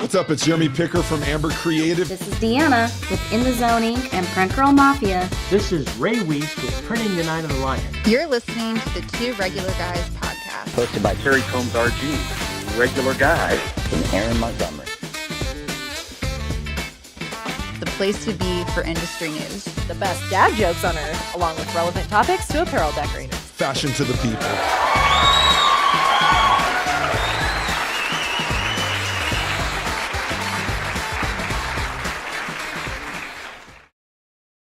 What's up? It's Jeremy Picker from Amber Creative. This is Deanna with In the Zone Inc. and Print Girl Mafia. This is Ray Weiss with Printing the Night of the Lion. You're listening to the Two Regular Guys podcast. Hosted by Terry Combs RG, Regular Guy, and Aaron Montgomery. The place to be for industry news. The best dad jokes on earth, along with relevant topics to apparel decorators. Fashion to the people.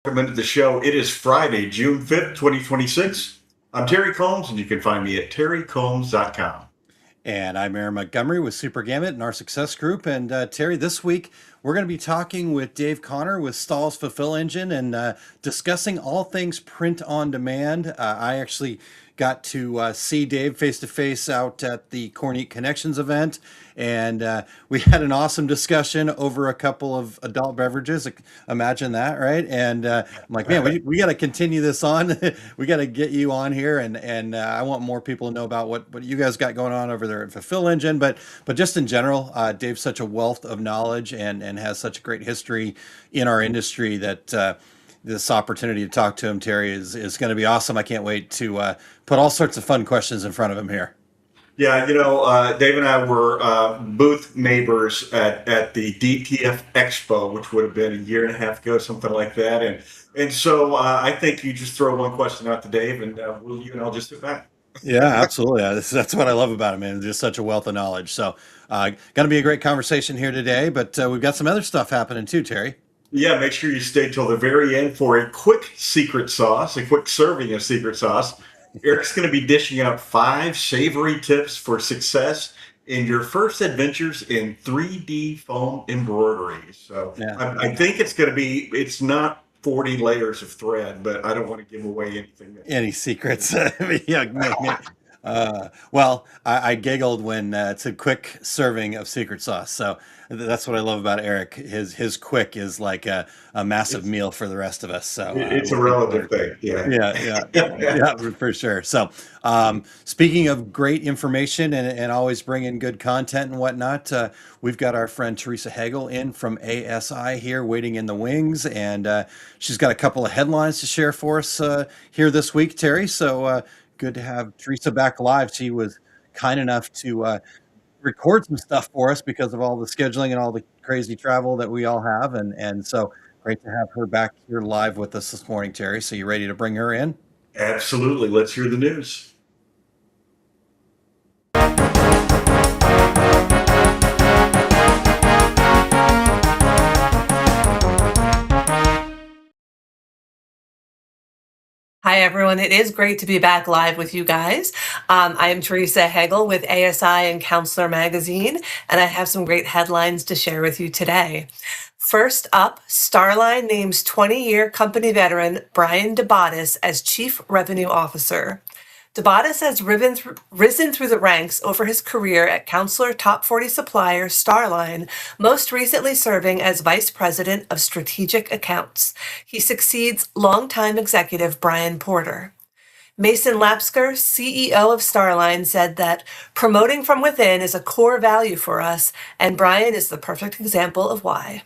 Welcome into the show. It is Friday, June 5th, 2026. I'm Terry Combs, and you can find me at terrycombs.com. And I'm Aaron Montgomery with Super Gamut and our Success Group. And Terry, this week we're going to be talking with Dave Connor with Stahl's Fulfill Engine and discussing all things print on demand. I actually got to see Dave face to face out at the Kornit Connections event, and we had an awesome discussion over a couple of adult beverages. Imagine that, right? And I'm like, man, we got to continue this on. We got to get you on here, and I want more people to know about what you guys got going on over there at Fulfill Engine, but just in general, Dave's such a wealth of knowledge and has such a great history in our industry that this opportunity to talk to him, Terry, is going to be awesome. I can't wait to put all sorts of fun questions in front of him here. Yeah, Dave and I were booth neighbors at the DTF Expo, which would have been a year and a half ago, something like that. And so I think you just throw one question out to Dave, and you and I'll just sit back. Yeah, absolutely. That's what I love about him, man. Just such a wealth of knowledge. So going to be a great conversation here today, but we've got some other stuff happening too, Terry. Yeah, make sure you stay till the very end for a quick secret sauce, a quick serving of secret sauce. Eric's going to be dishing out 5 savory tips for success in your first adventures in 3D foam embroidery. So yeah. I think it's not 40 layers of thread, but I don't want to give away anything. Any secrets? Well, I giggled when it's a quick serving of secret sauce. So that's what I love about Eric. His quick is like a massive meal for the rest of us. So it's a relative thing. Yeah, for sure. So speaking of great information and always bringing good content and whatnot, we've got our friend Teresa Hegel in from ASI here waiting in the wings. And she's got a couple of headlines to share for us here this week, Terry. So good to have Teresa back live. She was kind enough to record some stuff for us because of all the scheduling and all the crazy travel that we all have. And so great to have her back here live with us this morning, Terry. So you ready to bring her in? Absolutely. Let's hear the news. Hi, everyone. It is great to be back live with you guys. I am Teresa Hegel with ASI and Counselor Magazine, and I have some great headlines to share with you today. First up, Starline names 20-year company veteran Brian DeBottis as Chief Revenue Officer. DeBottis has risen through the ranks over his career at Counselor Top 40 supplier Starline, most recently serving as Vice President of Strategic Accounts. He succeeds longtime executive Brian Porter. Mason Lapsker, CEO of Starline, said that promoting from within is a core value for us, and Brian is the perfect example of why.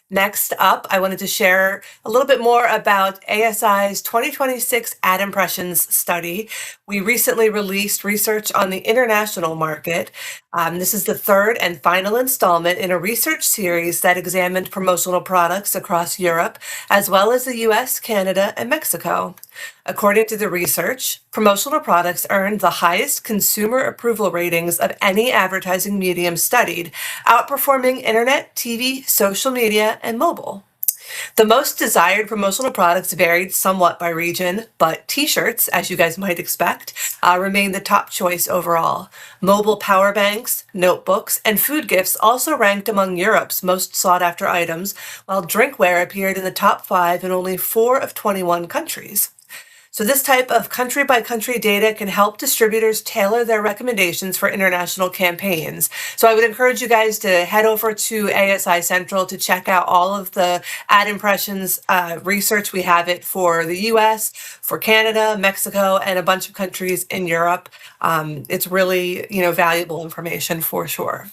Next up, I wanted to share a little bit more about ASI's 2026 ad impressions study. We recently released research on the international market. This is the third and final installment in a research series that examined promotional products across Europe, as well as the US, Canada, and Mexico. According to the research, promotional products earned the highest consumer approval ratings of any advertising medium studied, outperforming internet, TV, social media, and mobile. The most desired promotional products varied somewhat by region, but t-shirts, as you guys might expect, remain the top choice overall. Mobile power banks, notebooks, and food gifts also ranked among Europe's most sought-after items, while drinkware appeared in the top 5 in only 4 of 21 countries. So this type of country-by-country data can help distributors tailor their recommendations for international campaigns. So I would encourage you guys to head over to ASI Central to check out all of the ad impressions research. We have it for the US, for Canada, Mexico, and a bunch of countries in Europe. It's really, valuable information for sure.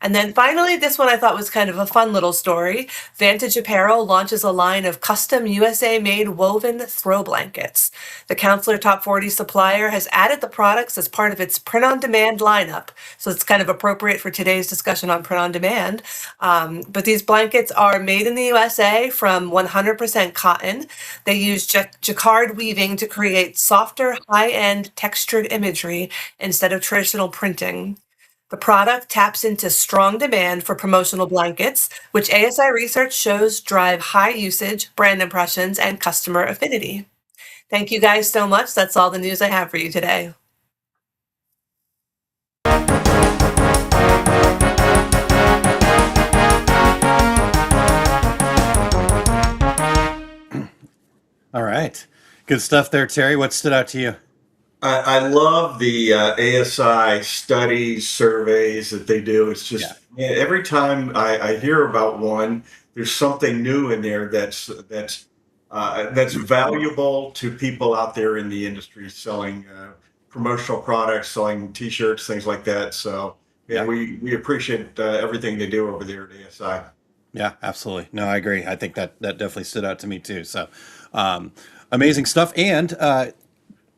And then finally, this one I thought was kind of a fun little story. Vantage Apparel launches a line of custom USA made woven throw blankets. The Counselor Top 40 supplier has added the products as part of its print on demand lineup. So it's kind of appropriate for today's discussion on print on demand. But these blankets are made in the USA from 100% cotton. They use jacquard weaving to create softer, high end textured imagery instead of traditional printing. The product taps into strong demand for promotional blankets, which ASI research shows drive high usage, brand impressions, and customer affinity. Thank you guys so much. That's all the news I have for you today. All right. Good stuff there, Terry. What stood out to you? I love the ASI studies, surveys that they do. It's just every time I hear about one, there's something new in there that's valuable to people out there in the industry selling promotional products, selling T-shirts, things like that. So we appreciate everything they do over there at ASI. Yeah, absolutely. No, I agree. I think that definitely stood out to me too. So amazing stuff. And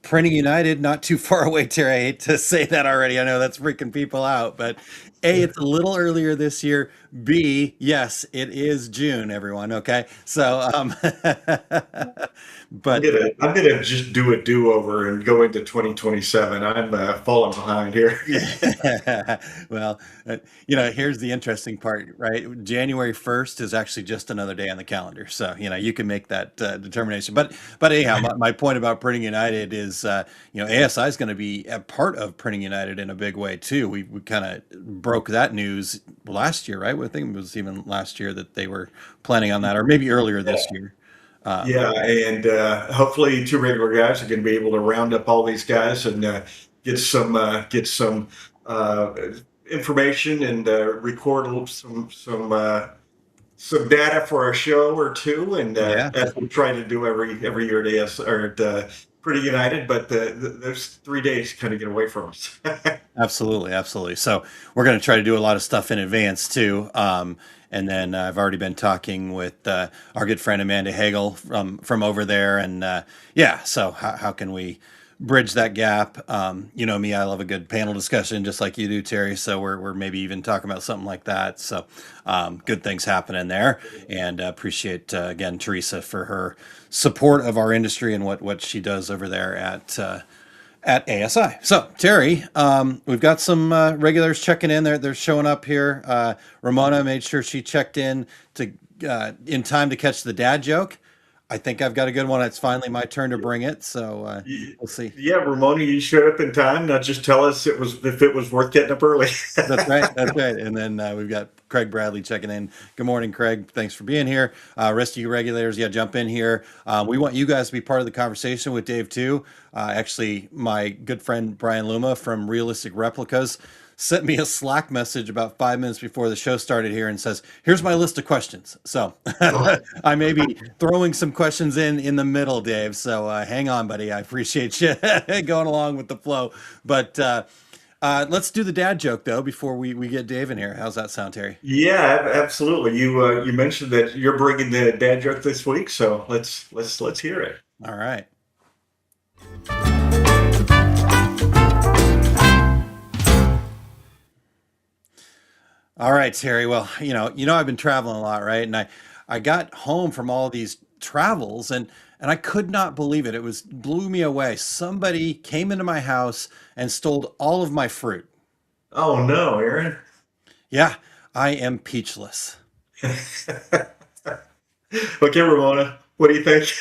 Printing United, not too far away, Terry. I hate to say that already. I know that's freaking people out, but A, it's a little earlier this year. B, yes, it is June, everyone. Okay. So, but I'm gonna just do a do-over and go into 2027. I'm falling behind here. well, here's the interesting part, right? January 1st is actually just another day on the calendar. So, you can make that determination. But anyhow, my point about Printing United is, ASI is going to be a part of Printing United in a big way too. We kind of broke that news last year, right? I think it was even last year that they were planning on that, or maybe earlier this year. And hopefully two regular guys are going to be able to round up all these guys and get some information and record some data for our show or two, and as we try to do every year at AS or at Pretty United. But those 3 days kind of get away from us. Absolutely. So we're going to try to do a lot of stuff in advance too. And then I've already been talking with our good friend Amanda Hagel from over there, and so how can we bridge that gap? Me, I love a good panel discussion just like you do, Terry. So we're maybe even talking about something like that. So good things happening there, and appreciate again Teresa for her support of our industry and what she does over there at ASI. So Terry, we've got some regulars checking in. They're showing up here. Ramona made sure she checked in in time to catch the dad joke. I think I've got a good one. It's finally my turn to bring it, so we'll see. Yeah, Ramona, you showed up in time. Now just tell us if it was worth getting up early. That's right. And then we've got Craig Bradley checking in. Good morning, Craig. Thanks for being here. Rest of you regulators, jump in here. We want you guys to be part of the conversation with Dave too. Actually, my good friend Brian Luma from Realistic Replicas sent me a Slack message about 5 minutes before the show started here and says, here's my list of questions. So I may be throwing some questions in the middle, Dave. So hang on, buddy. I appreciate you going along with the flow. But let's do the dad joke, though, before we get Dave in here. How's that sound, Terry? Yeah, absolutely. You mentioned that you're bringing the dad joke this week. So let's hear it. All right. All right, Terry. Well, I've been traveling a lot, right? And I got home from all these travels and I could not believe it. Blew me away. Somebody came into my house and stole all of my fruit. Oh no, Aaron. Yeah, I am peachless. Okay, Ramona, what do you think?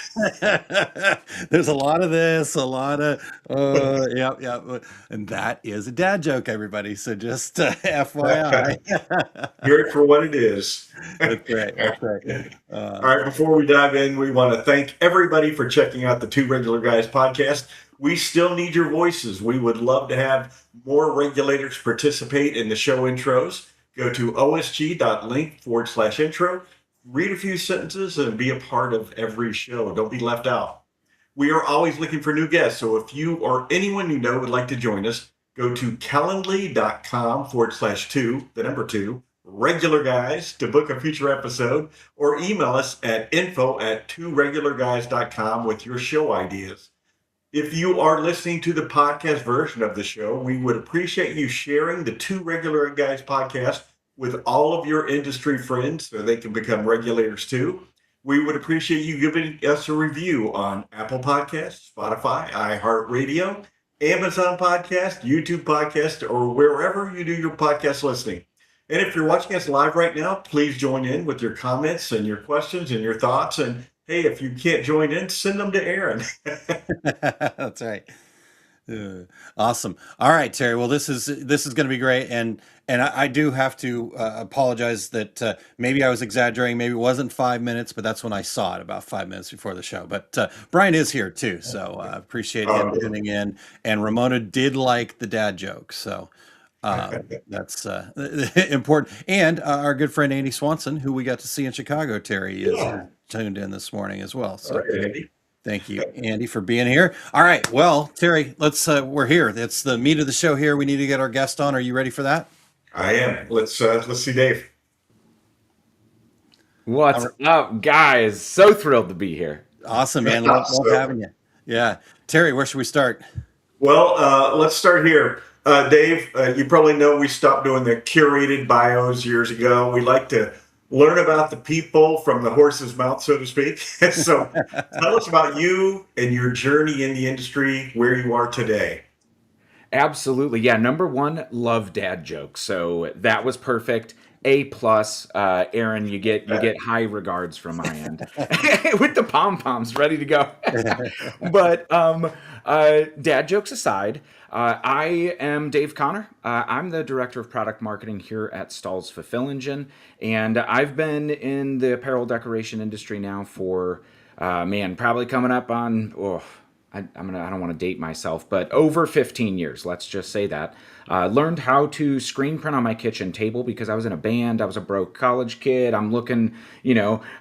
There's a lot of this, a lot of, yeah. And that is a dad joke, everybody. So just FYI. Hear it for what it is. That's right. All right, before we dive in, we want to thank everybody for checking out the Two Regular Guys podcast. We still need your voices. We would love to have more regulators participate in the show intros. Go to osg.link/intro. Read a few sentences and be a part of every show. Don't be left out. We are always looking for new guests, so if you or anyone you know would like to join us, Go to calendly.com/2, the number 2, regular guys to book a future episode, or email us at info@tworegularguys.com with your show ideas. If you are listening to the podcast version of the show, we would appreciate you sharing the Two Regular Guys podcast with all of your industry friends so they can become regulators too. We would appreciate you giving us a review on Apple Podcasts, Spotify, iHeartRadio, Amazon Podcast, YouTube Podcast, or wherever you do your podcast listening. And if you're watching us live right now, please join in with your comments and your questions and your thoughts. And hey, if you can't join in, send them to Aaron. That's right. Awesome. All right, Terry. Well, this is going to be great, and I do have to apologize that maybe I was exaggerating. Maybe it wasn't 5 minutes, but that's when I saw it, about 5 minutes before the show. But Brian is here too, so I appreciate him tuning in. And Ramona did like the dad joke, so that's important. And our good friend Andy Swanson, who we got to see in Chicago, Terry, is tuned in this morning as well. So. Andy. Thank you, Andy, for being here. All right. Well, Terry, we're here. It's the meat of the show here. We need to get our guest on. Are you ready for that? I am. Let's see Dave. What's up, guys? So thrilled to be here. Awesome, man. Love having you. Yeah. Terry, where should we start? Well, let's start here. Dave, you probably know we stopped doing the curated bios years ago. We like to learn about the people from the horse's mouth, so to speak. So tell us about you and your journey in the industry, where you are today. Absolutely. Yeah. Number one, love dad jokes. So that was perfect. A+. Aaron, you get high regards from my end with the pom-poms ready to go. But dad jokes aside, I am Dave Connor. I'm the Director of Product Marketing here at Stahl's Fulfill Engine, and I've been in the apparel decoration industry now for, probably coming up on, I don't want to date myself, but over 15 years, let's just say that. Learned how to screen print on my kitchen table because I was in a band. I was a broke college kid. I'm looking,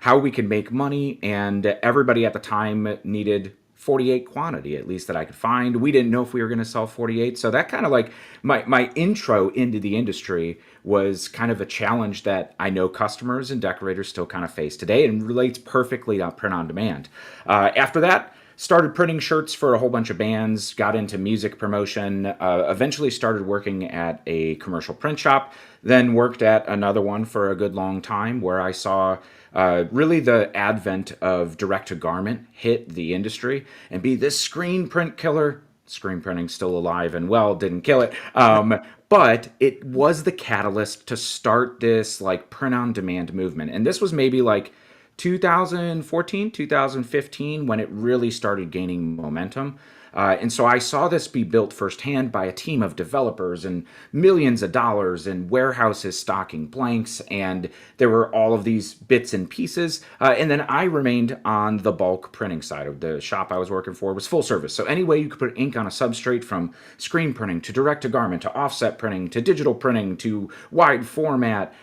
how we could make money, and everybody at the time needed 48 quantity, at least that I could find. We didn't know if we were going to sell 48. So that kind of like my intro into the industry was kind of a challenge that I know customers and decorators still kind of face today and relates perfectly to print on demand. After that, started printing shirts for a whole bunch of bands, got into music promotion, eventually started working at a commercial print shop, then worked at another one for a good long time where I saw really the advent of direct-to-garment hit the industry and be this screen print killer. Screen printing still alive and well, didn't kill it. But it was the catalyst to start this like print-on-demand movement. And this was maybe like 2014, 2015, when it really started gaining momentum. And so I saw this be built firsthand by a team of developers and millions of dollars and warehouses stocking blanks. And there were all of these bits and pieces. And then I remained on the bulk printing side of the shop I was working for was full service. So any way you could put ink on a substrate, from screen printing to direct to garment to offset printing to digital printing to wide format,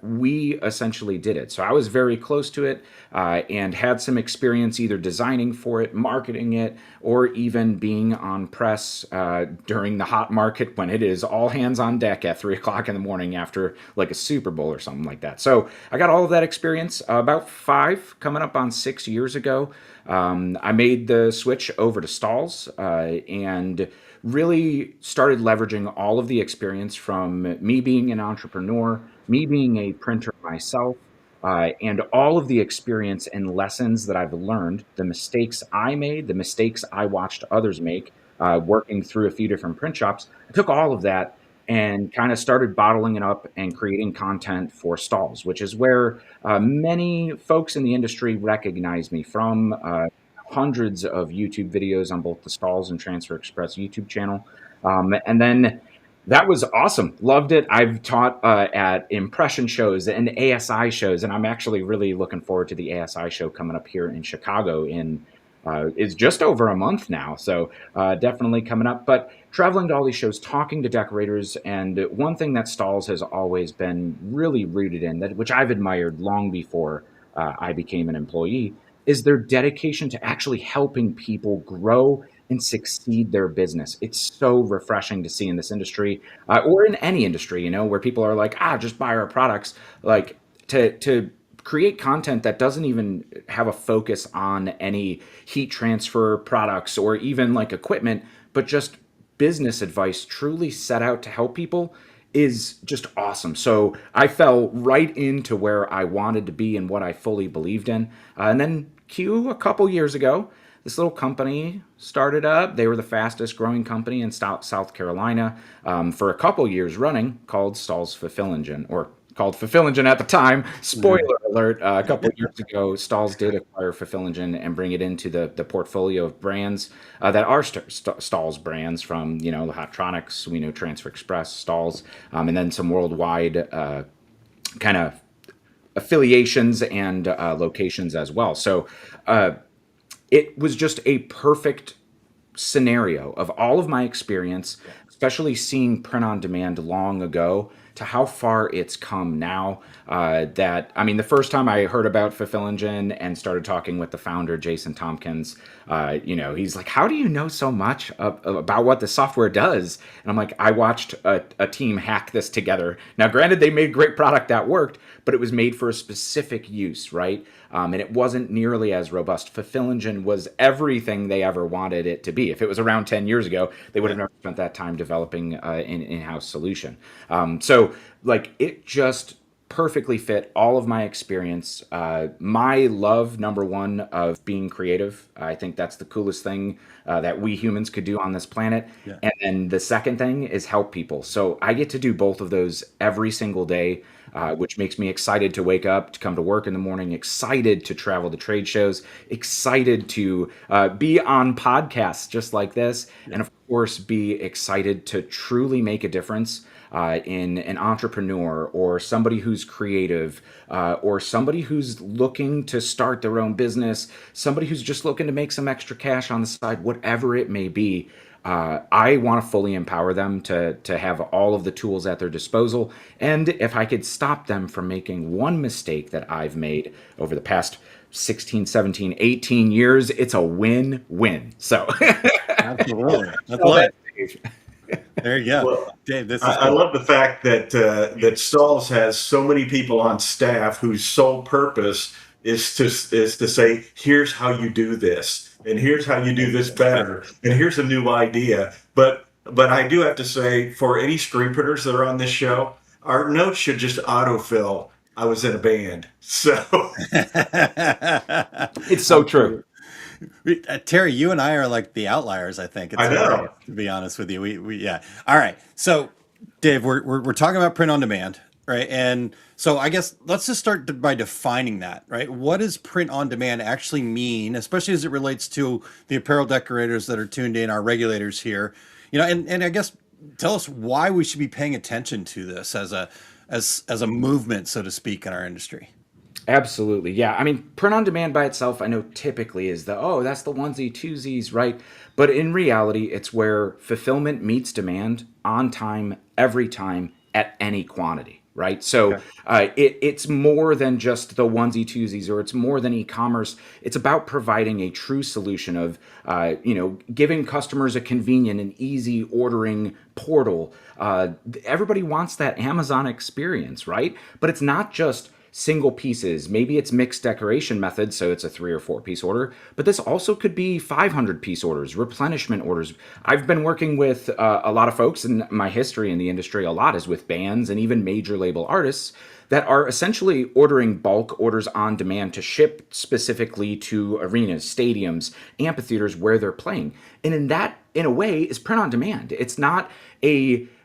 we essentially did it. So I was very close to it and had some experience either designing for it, marketing it, or even being on press during the hot market when it is all hands on deck at 3 o'clock in the morning after like a Super Bowl or something like that. So I got all of that experience about 5, coming up on 6 years ago. I made the switch over to Stahl's and really started leveraging all of the experience from me being an entrepreneur, me being a printer myself, and all of the experience and lessons that I've learned, the mistakes I made, the mistakes I watched others make, working through a few different print shops. I took all of that and kind of started bottling it up and creating content for Stahl's, which is where many folks in the industry recognize me from. Hundreds of YouTube videos on both the Stahl's and Transfer Express YouTube channel. And then that was awesome. Loved it. I've taught at impression shows and ASI shows, and I'm actually really looking forward to the ASI show coming up here in Chicago in is just over a month now. So definitely coming up. But traveling to all these shows, talking to decorators, and one thing that Stahl's has always been really rooted in, that which I've admired long before I became an employee, is their dedication to actually helping people grow and succeed their business. It's so refreshing to see in this industry, or in any industry, where people are like, just buy our products. Like to create content that doesn't even have a focus on any heat transfer products or even like equipment, but just business advice truly set out to help people is just awesome. So I fell right into where I wanted to be and what I fully believed in. And then a couple years ago, this little company started up. They were the fastest growing company in South Carolina for a couple years running, called Stahl's Fulfill Engine, or called Fulfill Engine at the time. Spoiler alert, a couple of years ago, Stahl's did acquire Fulfill Engine and bring it into the portfolio of brands that are Stahl's brands, from, the Hottronics, we know Transfer Express, Stahl's, and then some worldwide kind of affiliations and locations as well. So it was just a perfect scenario of all of my experience, especially seeing print on demand long ago, to how far it's come now. The first time I heard about Fulfill Engine and started talking with the founder, Jason Tompkins, he's like, how do you know so much about what the software does? And I'm like, I watched a team hack this together. Now, granted, they made great product that worked, but it was made for a specific use, right? And it wasn't nearly as robust. Fulfill Engine was everything they ever wanted it to be. If it was around 10 years ago, they would have never spent that time developing an in-house solution. So it just perfectly fit all of my experience. My love, number one, of being creative. I think that's the coolest thing that we humans could do on this planet. Yeah. And then the second thing is help people. So I get to do both of those every single day, which makes me excited to wake up, to come to work in the morning, excited to travel to trade shows, excited to be on podcasts just like this, and of course be excited to truly make a difference in an entrepreneur or somebody who's creative, or somebody who's looking to start their own business, somebody who's just looking to make some extra cash on the side, whatever it may be. I want to fully empower them to have all of the tools at their disposal. And if I could stop them from making one mistake that I've made over the past 16, 17, 18 years, it's a win-win. So absolutely. That's there you go. Well, Dave, this is I love the fact that Stahl's has so many people on staff whose sole purpose is to say, here's how you do this, and here's how you do this better, and here's a new idea. But I do have to say, for any screen printers that are on this show, our notes should just autofill, I was in a band. So it's so true. Terry, you and I are like the outliers, I think. I know. To be honest with you, we yeah. All right. So, Dave, we're talking about print on demand, right? And so I guess let's just start by defining that, right? What does print on demand actually mean, especially as it relates to the apparel decorators that are tuned in, our regulators here, and I guess tell us why we should be paying attention to this as a movement, so to speak, in our industry. Absolutely. Yeah. Print on demand by itself, I know typically is that's the onesie twosies, right? But in reality, it's where fulfillment meets demand on time, every time, at any quantity, right? So it's more than just the onesie twosies, or it's more than e-commerce. It's about providing a true solution of, giving customers a convenient and easy ordering portal. Everybody wants that Amazon experience, right? But it's not just single pieces. Maybe it's mixed decoration methods, so it's a 3 or 4 piece order, but this also could be 500 piece orders, replenishment orders. I've been working with a lot of folks, in my history in the industry, a lot is with bands and even major label artists that are essentially ordering bulk orders on demand to ship specifically to arenas, stadiums, amphitheaters where they're playing. And in a way, is print on demand. It's not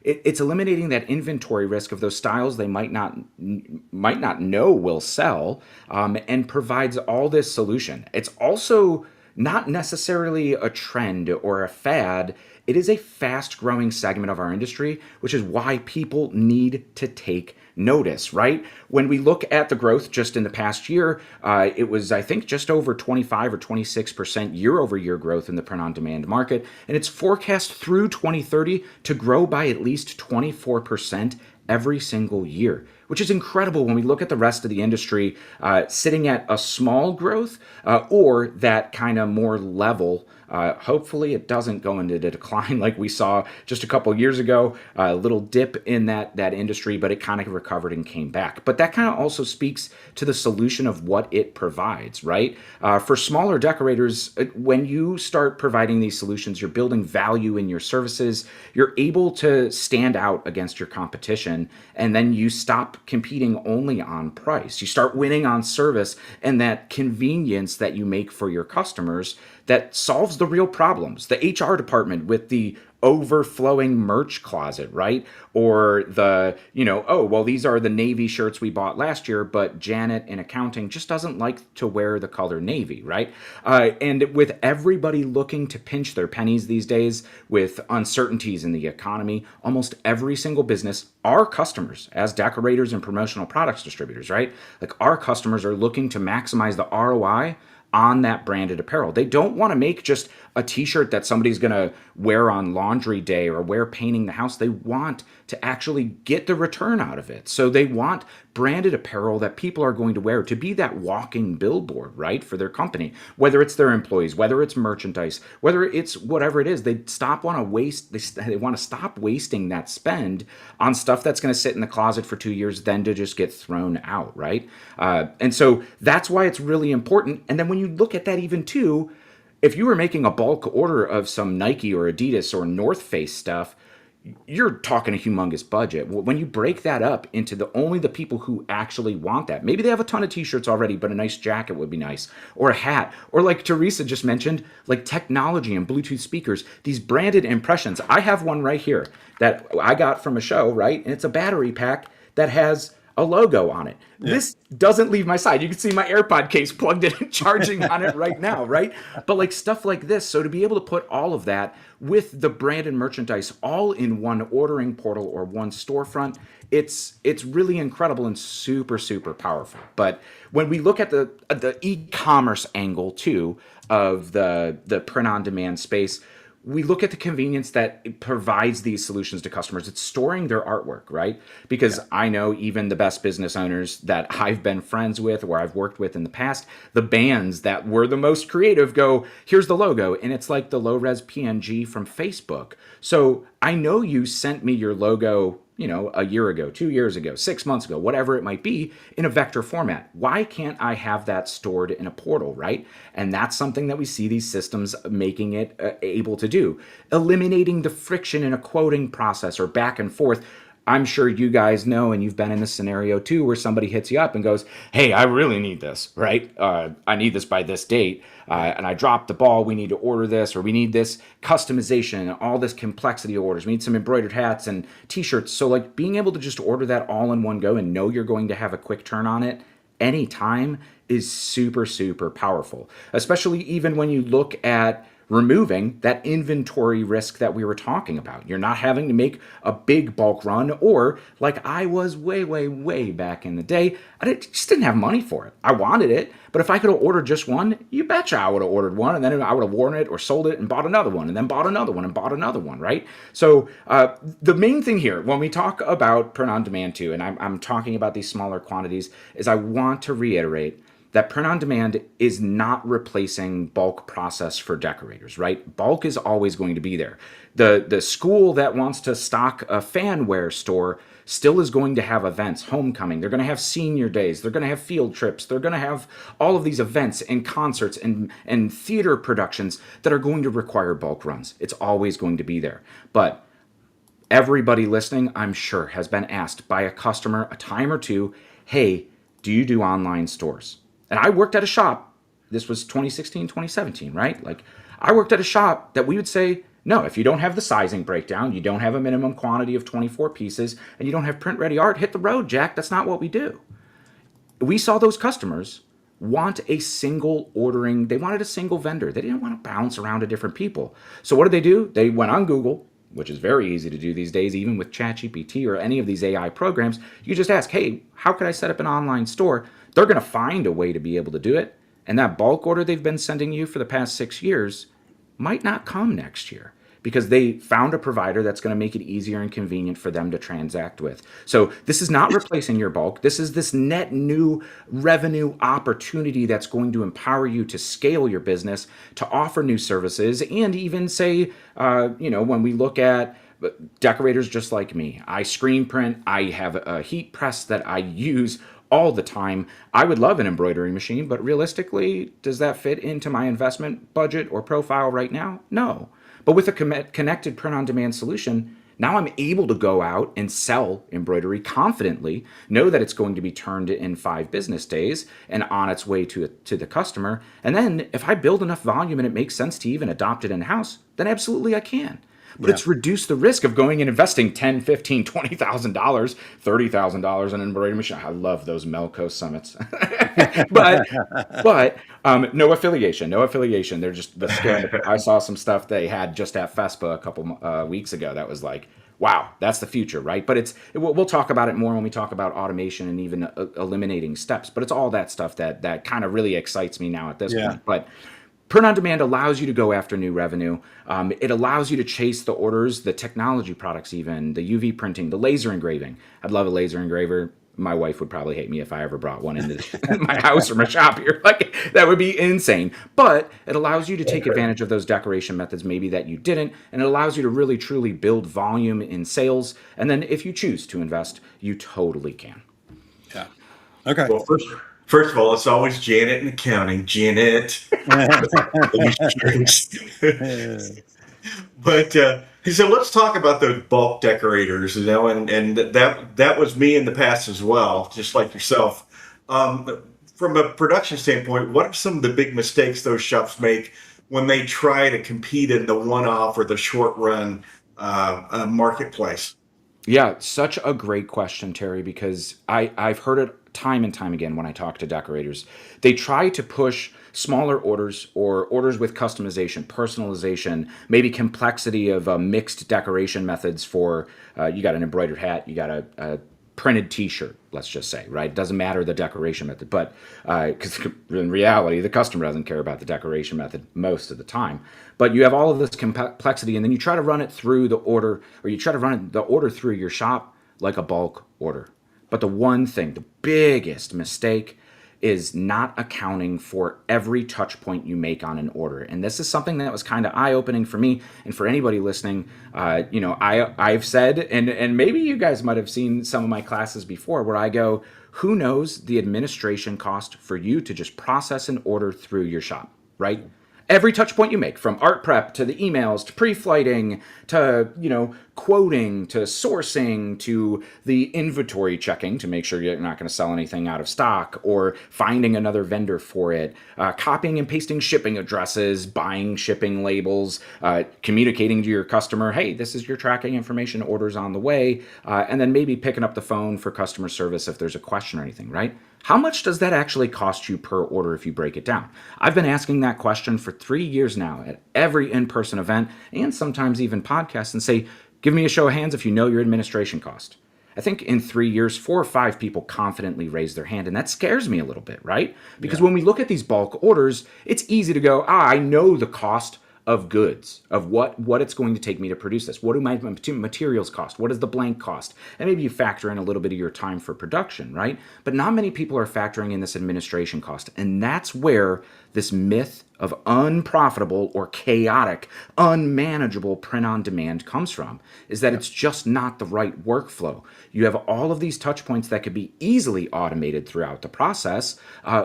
it's eliminating that inventory risk of those styles they might not know will sell, and provides all this solution. It's also not necessarily a trend or a fad. It is a fast growing segment of our industry, which is why people need to take notice, right? When we look at the growth just in the past year, it was, I think, just over 25 or 26% year over year growth in the print on demand market. And it's forecast through 2030 to grow by at least 24% every single year. which is incredible when we look at the rest of the industry sitting at a small growth or that kind of more level. Hopefully it doesn't go into the decline like we saw just a couple years ago, a little dip in that industry, but it kind of recovered and came back. But that kind of also speaks to the solution of what it provides, right? For smaller decorators, when you start providing these solutions, you're building value in your services, you're able to stand out against your competition, and then you stop competing only on price. You start winning on service and that convenience that you make for your customers that solves the real problems. The HR department with the overflowing merch closet, right? Or the, oh, well, these are the navy shirts we bought last year, but Janet in accounting just doesn't like to wear the color navy, right? And with everybody looking to pinch their pennies these days with uncertainties in the economy, almost every single business, our customers as decorators and promotional products distributors, right? Like our customers are looking to maximize the ROI on that branded apparel. They don't want to make just a t-shirt that somebody's going to wear on laundry day or wear painting the house. They want to actually get the return out of it. So they want branded apparel that people are going to wear to be that walking billboard, right, for their company, whether it's their employees, whether it's merchandise, whether it's whatever it is. They want to stop wasting that spend on stuff that's going to sit in the closet for 2 years, then to just get thrown out, right? And so that's why it's really important. And then when you look at that even too, if you were making a bulk order of some Nike or Adidas or North Face stuff, you're talking a humongous budget. When you break that up into only the people who actually want that, maybe they have a ton of t-shirts already, but a nice jacket would be nice, or a hat, or like Teresa just mentioned, like technology and Bluetooth speakers, these branded impressions. I have one right here that I got from a show, right? And it's a battery pack that has a logo on it. Yeah. This doesn't leave my side. You can see my AirPod case plugged in and charging on it right now, right? But like stuff like this. So to be able to put all of that with the branded merchandise all in one ordering portal or one storefront, it's really incredible and super, super powerful. But when we look at the e-commerce angle too of the print-on-demand space, we look at the convenience that it provides these solutions to customers. It's storing their artwork, right? Because I know even the best business owners that I've been friends with or I've worked with in the past, the bands that were the most creative go, here's the logo. And it's like the low-res PNG from Facebook. So I know you sent me your logo, a year ago, 2 years ago, 6 months ago, whatever it might be, in a vector format. Why can't I have that stored in a portal, right? And that's something that we see these systems making it able to do. Eliminating the friction in a quoting process or back and forth. I'm sure you guys know, and you've been in this scenario too, where somebody hits you up and goes, hey, I really need this, right? I need this by this date, and I dropped the ball. We need to order this, or we need this customization and all this complexity of orders. We need some embroidered hats and t-shirts. So like being able to just order that all in one go and know you're going to have a quick turn on it anytime is super, super powerful, especially even when you look at removing that inventory risk that we were talking about. You're not having to make a big bulk run, or like I was way, way, way back in the day, just didn't have money for it. I wanted it, but if I could have ordered just one, you betcha I would have ordered one, and then I would have worn it or sold it and bought another one, and then bought another one and bought another one, right? So the main thing here, when we talk about print on demand too, and I'm talking about these smaller quantities, is I want to reiterate that print on demand is not replacing bulk process for decorators, right? Bulk is always going to be there. The school that wants to stock a fanware store still is going to have events, homecoming. They're going to have senior days. They're going to have field trips. They're going to have all of these events and concerts and theater productions that are going to require bulk runs. It's always going to be there. But everybody listening, I'm sure, has been asked by a customer a time or two, hey, do you do online stores? And I worked at a shop, this was 2016, 2017, right? Like I worked at a shop that we would say, no, if you don't have the sizing breakdown, you don't have a minimum quantity of 24 pieces, and you don't have print ready art, hit the road, Jack. That's not what we do. We saw those customers want a single ordering, they wanted a single vendor. They didn't want to bounce around to different people. So what did they do? They went on Google, which is very easy to do these days, even with ChatGPT or any of these AI programs. You just ask, hey, how could I set up an online store? They're going to find a way to be able to do it. And that bulk order they've been sending you for the past 6 years might not come next year. because they found a provider that's going to make it easier and convenient for them to transact with. So this is not replacing your bulk. This is this net new revenue opportunity that's going to empower you to scale your business, to offer new services, and even say, when we look at decorators just like me, I screen print, I have a heat press that I use all the time. I would love an embroidery machine, but realistically, does that fit into my investment budget or profile right now? No. But with a connected print-on-demand solution, now I'm able to go out and sell embroidery confidently, know that it's going to be turned in 5 business days and on its way to the customer. And then if I build enough volume and it makes sense to even adopt it in-house, then absolutely I can. But it's reduced the risk of going and investing $10,000, $15,000, $20,000, $30,000 in an embroidery machine. I love those Melco summits, but no affiliation. They're just the scale. I saw some stuff they had just at FESPA a couple weeks ago. That was like, wow, that's the future, right? But we'll talk about it more when we talk about automation and even eliminating steps. But it's all that stuff that kind of really excites me now at this point. But print on demand allows you to go after new revenue. It allows you to chase the orders, the technology products, even the UV printing, the laser engraving. I'd love a laser engraver. My wife would probably hate me if I ever brought one into my house or my shop here. Like, that would be insane. But it allows you to take advantage of those decoration methods maybe that you didn't, and it allows you to really truly build volume in sales. And then if you choose to invest, you totally can. Yeah. Okay. Well, first of all, it's always Janet in accounting. Janet. But so let's talk about those bulk decorators, and that was me in the past as well, just like yourself. From a production standpoint, what are some of the big mistakes those shops make when they try to compete in the one-off or the short-run marketplace? Yeah, such a great question, Terry, because I've heard it time and time again when I talk to decorators. They try to push smaller orders or orders with customization, personalization, maybe complexity of mixed decoration methods for, you got an embroidered hat, you got a printed t-shirt, let's just say, right? Doesn't matter the decoration method, but because in reality, the customer doesn't care about the decoration method most of the time. But you have all of this complexity, and then you try to run it through the order, or you try to run the order through your shop like a bulk order. But the one thing, the biggest mistake, is not accounting for every touch point you make on an order. And this is something that was kind of eye-opening for me and for anybody listening. I've said, and maybe you guys might have seen some of my classes before, where I go, who knows the administration cost for you to just process an order through your shop, right? Every touch point you make, from art prep to the emails to pre-flighting to, quoting to sourcing to the inventory checking to make sure you're not going to sell anything out of stock, or finding another vendor for it, copying and pasting shipping addresses, buying shipping labels, communicating to your customer, hey, this is your tracking information, orders on the way, and then maybe picking up the phone for customer service if there's a question or anything, right? How much does that actually cost you per order if you break it down? I've been asking that question for 3 years now at every in-person event and sometimes even podcasts, and say, give me a show of hands if you know your administration cost. I think in 3 years, 4 or 5 people confidently raise their hand, and that scares me a little bit, right? Because when we look at these bulk orders, it's easy to go, I know the cost of goods, of what it's going to take me to produce this. What do my materials cost? What does the blank cost? And maybe you factor in a little bit of your time for production, right? But not many people are factoring in this administration cost. And that's where this myth of unprofitable or chaotic, unmanageable print on demand comes from, is that it's just not the right workflow. You have all of these touch points that could be easily automated throughout the process,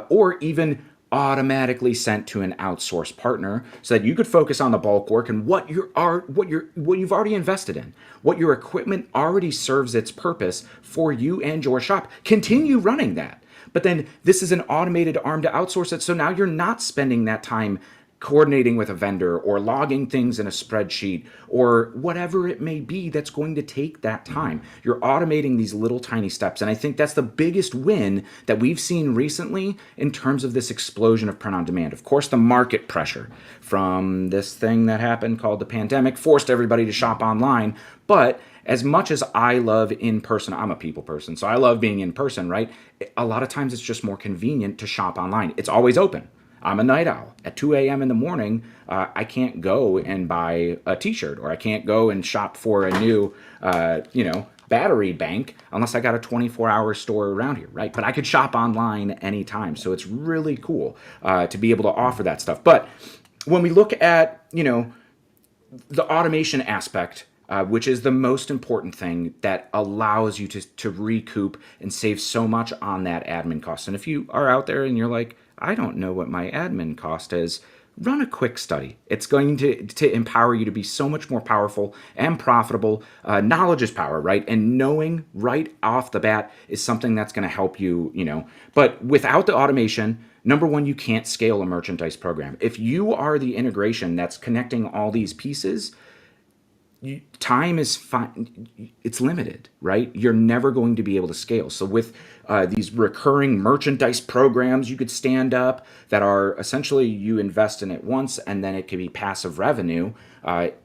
or even automatically sent to an outsourced partner, so that you could focus on the bulk work and what you've already invested in, what your equipment already serves its purpose for you and your shop. Continue running that. But then this is an automated arm to outsource it, so now you're not spending that time coordinating with a vendor or logging things in a spreadsheet or whatever it may be that's going to take that time. You're automating these little tiny steps. And I think that's the biggest win that we've seen recently in terms of this explosion of print on demand. Of course, the market pressure from this thing that happened called the pandemic forced everybody to shop online. But as much as I love in person, I'm a people person, so I love being in person, right? A lot of times it's just more convenient to shop online. It's always open. I'm a night owl. At 2 a.m. in the morning, I can't go and buy a t-shirt, or I can't go and shop for a new, battery bank unless I got a 24-hour store around here, right? But I could shop online anytime. So it's really cool to be able to offer that stuff. But when we look at, the automation aspect, which is the most important thing that allows you to recoup and save so much on that admin cost. And if you are out there and you're like, I don't know what my admin cost is, run a quick study. It's going to empower you to be so much more powerful and profitable. Knowledge is power, right? And knowing right off the bat is something that's going to help you, But without the automation, number one, you can't scale a merchandise program. If you are the integration that's connecting all these pieces, time is fine. It's limited, right? You're never going to be able to scale. So with these recurring merchandise programs you could stand up that are essentially you invest in it once and then it can be passive revenue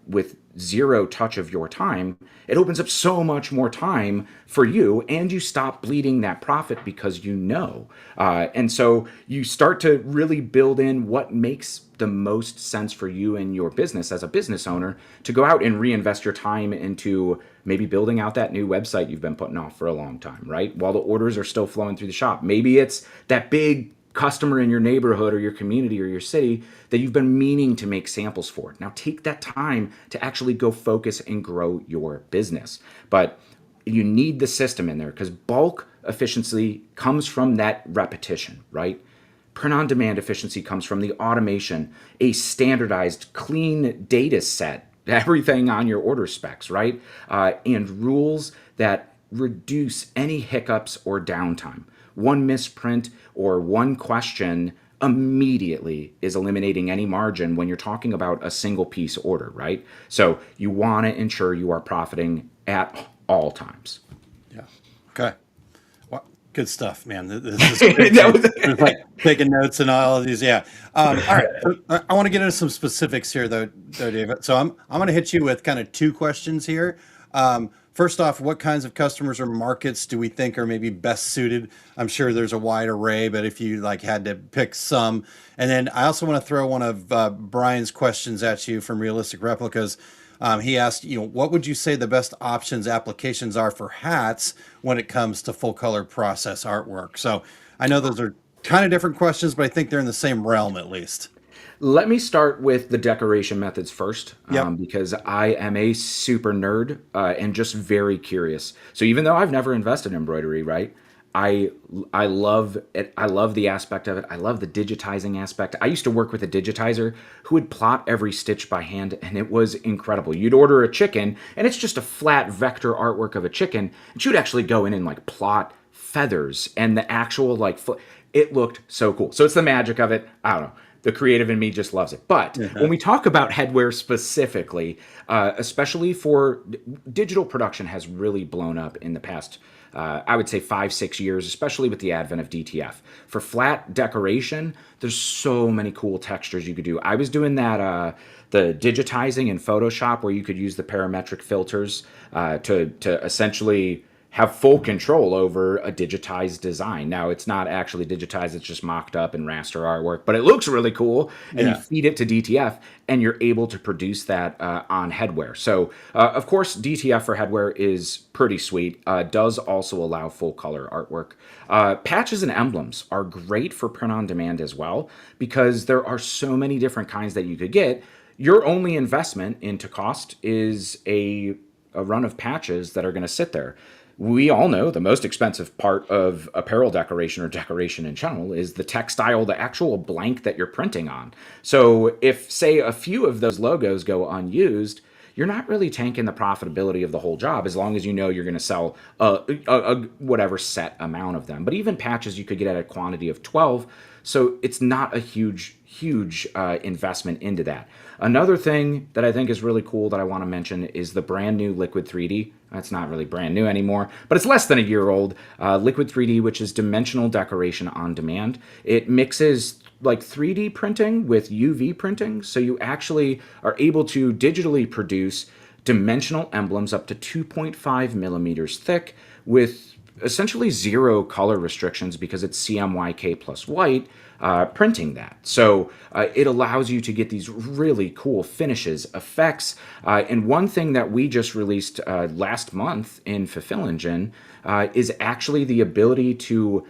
with zero touch of your time, it opens up so much more time for you, and you stop bleeding that profit because and so you start to really build in what makes the most sense for you and your business as a business owner to go out and reinvest your time into maybe building out that new website you've been putting off for a long time, right? While the orders are still flowing through the shop. Maybe it's that big customer in your neighborhood or your community or your city that you've been meaning to make samples for. Now take that time to actually go focus and grow your business. But you need the system in there because bulk efficiency comes from that repetition, right? Print on demand efficiency comes from the automation, a standardized, clean data set, everything on your order specs, right? And rules that reduce any hiccups or downtime. One misprint or one question immediately is eliminating any margin when you're talking about a single piece order, right? So you want to ensure you are profiting at all times. Yeah. Okay. Well, good stuff, man. This is great. Like taking notes and all of these. Yeah. All right. I want to get into some specifics here, though, David. So I'm going to hit you with kind of two questions here. First off, what kinds of customers or markets do we think are maybe best suited? I'm sure there's a wide array, but if you had to pick some. And then I also want to throw one of Brian's questions at you from Realistic Replicas. He asked, what would you say the best options applications are for hats when it comes to full color process artwork? So I know those are kind of different questions, but I think they're in the same realm at least. Let me start with the decoration methods first, Yep. because I am a super nerd and just very curious. So even though I've never invested in embroidery, right? I love it. I love the aspect of it. I love the digitizing aspect. I used to work with a digitizer who would plot every stitch by hand, and it was incredible. You'd order a chicken, and it's just a flat vector artwork of a chicken, and she would actually go in and plot feathers and the actual it looked so cool. So it's the magic of it. I don't know. The creative in me just loves it. But when we talk about headwear specifically, especially for digital production has really blown up in the past, I would say 5-6 years, especially with the advent of DTF. For flat decoration, there's so many cool textures you could do. I was doing that, the digitizing in Photoshop where you could use the parametric filters to essentially have full control over a digitized design. Now, it's not actually digitized, it's just mocked up in raster artwork, but it looks really cool. And you feed it to DTF, and you're able to produce that on headwear. So, of course, DTF for headwear is pretty sweet. Does also allow full color artwork. Patches and emblems are great for print on demand as well, because there are so many different kinds that you could get. Your only investment into cost is a run of patches that are going to sit there. We all know the most expensive part of apparel decoration or decoration in general is the textile, the actual blank that you're printing on. So if, say, a few of those logos go unused, you're not really tanking the profitability of the whole job as long as you know you're going to sell a whatever set amount of them. But even patches you could get at a quantity of 12, so it's not a huge investment into that. Another thing that I think is really cool that I want to mention is the brand new Liquid 3D. That's not really brand new anymore, but it's less than a year old. Liquid 3D, which is dimensional decoration on demand. It mixes 3D printing with UV printing, so you actually are able to digitally produce dimensional emblems up to 2.5 millimeters thick with essentially zero color restrictions because it's CMYK plus white printing that. So it allows you to get these really cool finishes, effects. And one thing that we just released last month in Fulfill Engine is actually the ability to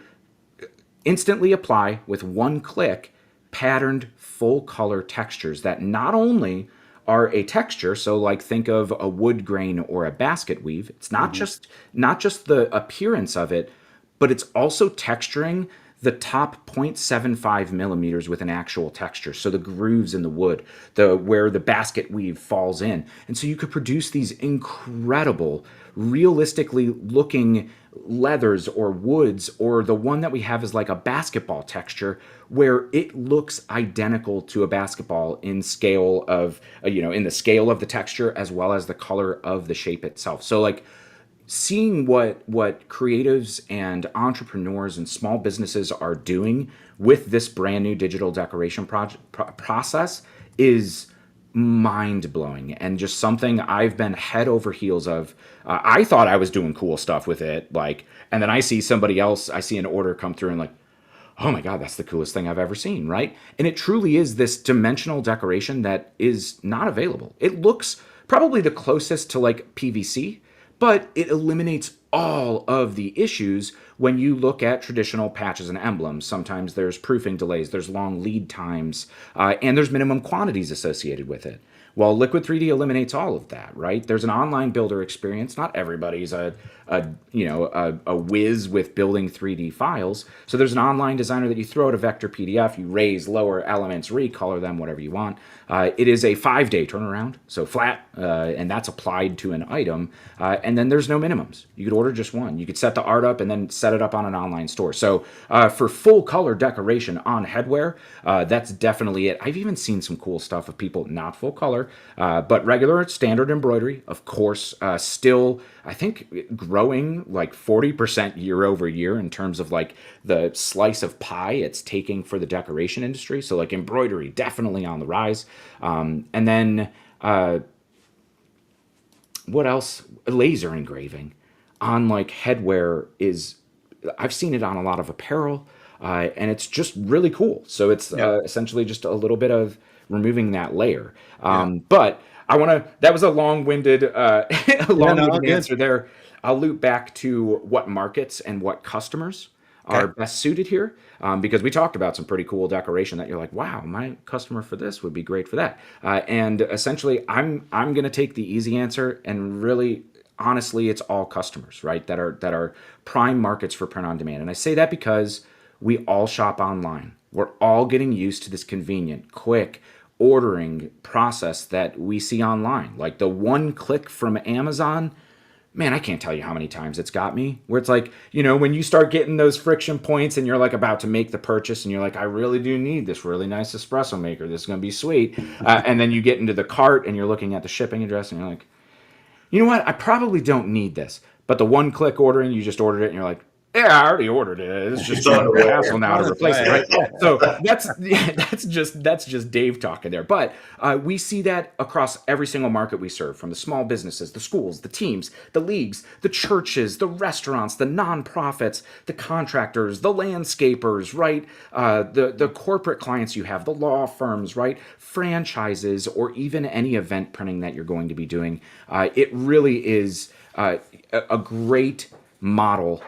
instantly apply with one click patterned full color textures that not only are a texture, so like think of a wood grain or a basket weave. It's not just the appearance of it, but it's also texturing the top 0.75 millimeters with an actual texture. So the grooves in the wood, where the basket weave falls in. And so you could produce these incredible, realistically looking leathers or woods, or the one that we have is like a basketball texture where it looks identical to a basketball in scale of, in the scale of the texture as well as the color of the shape itself. So like, seeing what creatives and entrepreneurs and small businesses are doing with this brand new digital decoration process is mind-blowing, and just something I've been head over heels of. I thought I was doing cool stuff with it, and then I see somebody else, I see an order come through and oh my God, that's the coolest thing I've ever seen, right? And it truly is this dimensional decoration that is not available. It looks probably the closest to PVC, but it eliminates all of the issues when you look at traditional patches and emblems. Sometimes there's proofing delays, there's long lead times, and there's minimum quantities associated with it. Well, Liquid 3D eliminates all of that, right? There's an online builder experience. Not everybody's a whiz with building 3D files. So there's an online designer that you throw at a vector PDF, you raise, lower elements, recolor them, whatever you want. It is a 5-day turnaround, so flat, and that's applied to an item. And then there's no minimums. You could order just one. You could set the art up and then set it up on an online store. So for full color decoration on headwear, that's definitely it. I've even seen some cool stuff of people not full color, but regular standard embroidery, of course, still, I think, growing 40% year over year in terms of the slice of pie it's taking for the decoration industry. So embroidery definitely on the rise. And then what else? Laser engraving on headwear I've seen it on a lot of apparel, and it's just really cool. So it's essentially just a little bit of removing that layer. But that was a long-winded, answer there. I'll loop back to what markets and what customers are best suited here, because we talked about some pretty cool decoration that you're like, wow, my customer for this would be great for that. And essentially, I'm going to take the easy answer, and really, honestly, it's all customers, right? That are prime markets for print on demand. And I say that because we all shop online. We're all getting used to this convenient, quick ordering process that we see online. Like the one click from Amazon, man, I can't tell you how many times it's got me, where it's when you start getting those friction points and you're about to make the purchase and you're I really do need this really nice espresso maker. This is going to be sweet. And then you get into the cart and you're looking at the shipping address and you're you know what? I probably don't need this. But the one click ordering, you just ordered it and you're yeah, I already ordered it. It's just a hassle now to replace it, right? So that's just Dave talking there. But we see that across every single market we serve, from the small businesses, the schools, the teams, the leagues, the churches, the restaurants, the nonprofits, the contractors, the landscapers, right? The corporate clients you have, the law firms, right? Franchises, or even any event printing that you're going to be doing. It really is a great model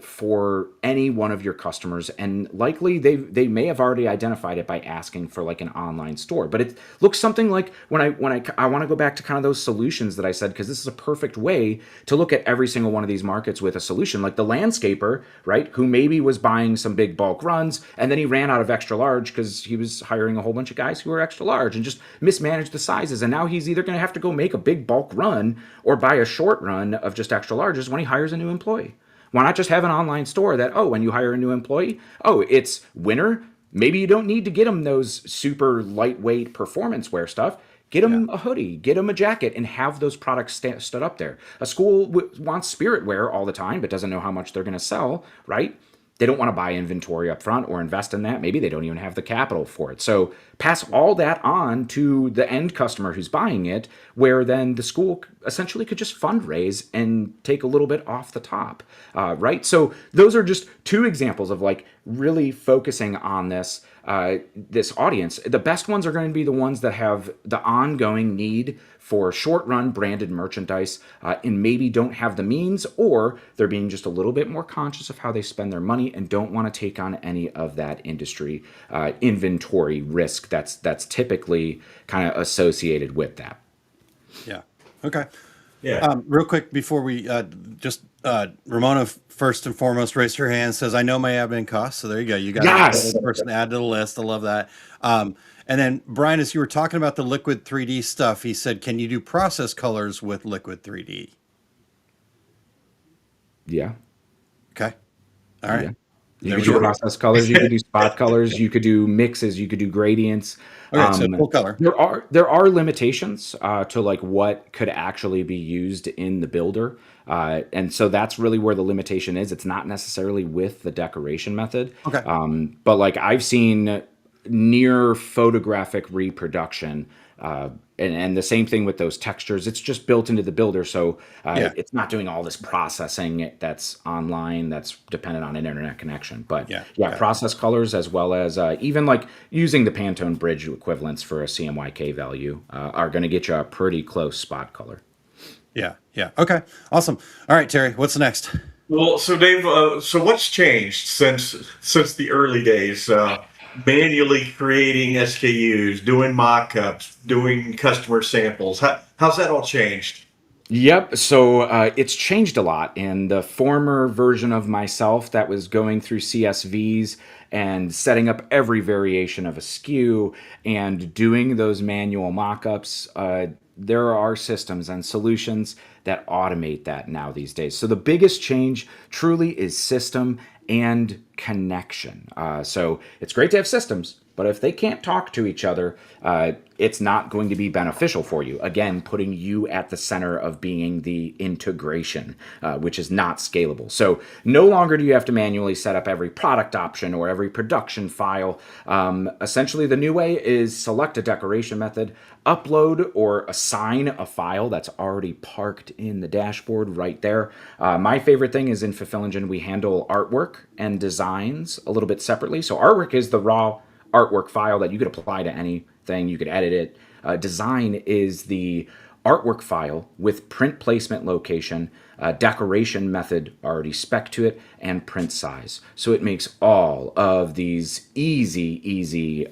for any one of your customers, and likely they may have already identified it by asking for an online store. But it looks something like when I want to go back to kind of those solutions that I said, because this is a perfect way to look at every single one of these markets with a solution. Like the landscaper, right, who maybe was buying some big bulk runs and then he ran out of extra large because he was hiring a whole bunch of guys who were extra large and just mismanaged the sizes, and now he's either going to have to go make a big bulk run or buy a short run of just extra larges when he hires a new employee. Why not just have an online store that, when you hire a new employee, it's winter. Maybe you don't need to get them those super lightweight performance wear stuff. Get them a hoodie, get them a jacket, and have those products stood up there. A school wants spirit wear all the time, but doesn't know how much they're going to sell, right? they don't want to buy inventory up front or invest in that. Maybe they don't even have the capital for it. So pass all that on to the end customer who's buying it, where then the school essentially could just fundraise and take a little bit off the top, right? So those are just two examples of like really focusing on this audience. The best ones are going to be the ones that have the ongoing need for short run branded merchandise and maybe don't have the means, or they're being just a little bit more conscious of how they spend their money and don't want to take on any of that industry inventory risk that's typically kind of associated with that. Yeah. Okay. Yeah. Real quick before we Ramona first and foremost raised her hand, says, I know my admin costs. So there you go. You got Yes. a person to add to the list. I love that. And then Brian, as you were talking about the Liquid 3D stuff, he said, can you do process colors with Liquid 3D? Yeah. Okay. All right. Yeah. You There could we do go. process colors, you could do spot colors, you could do mixes, you could do gradients. Okay, so full color. There are limitations to like what could actually be used in the builder, and so that's really where the limitation is. It's not necessarily with the decoration method. Okay. But like I've seen near photographic reproduction. And the same thing with those textures. It's just built into the builder, so it's not doing all this processing that's online, that's dependent on an internet connection. But process colors, as well as even like using the Pantone bridge equivalents for a CMYK value are going to get you a pretty close spot color. Yeah. Okay. Awesome. All right, Terry, what's next? Well, so Dave, so what's changed since the early days? Manually creating SKUs, doing mock-ups, doing customer samples. How's that all changed? Yep. So it's changed a lot. In the former version of myself that was going through CSVs and setting up every variation of a SKU and doing those manual mock-ups, there are systems and solutions that automate that now these days. So the biggest change truly is system and connection. So it's great to have systems, but if they can't talk to each other, it's not going to be beneficial for you. Again, putting you at the center of being the integration, which is not scalable. So no longer do you have to manually set up every product option or every production file. Essentially, the new way is select a decoration method, upload or assign a file that's already parked in the dashboard right there. My favorite thing is in Fulfill Engine, we handle artwork and designs a little bit separately. So artwork is the raw artwork file that you could apply to anything. You could edit it. Design is the artwork file with print placement location, decoration method already spec to it, and print size. So it makes all of these easy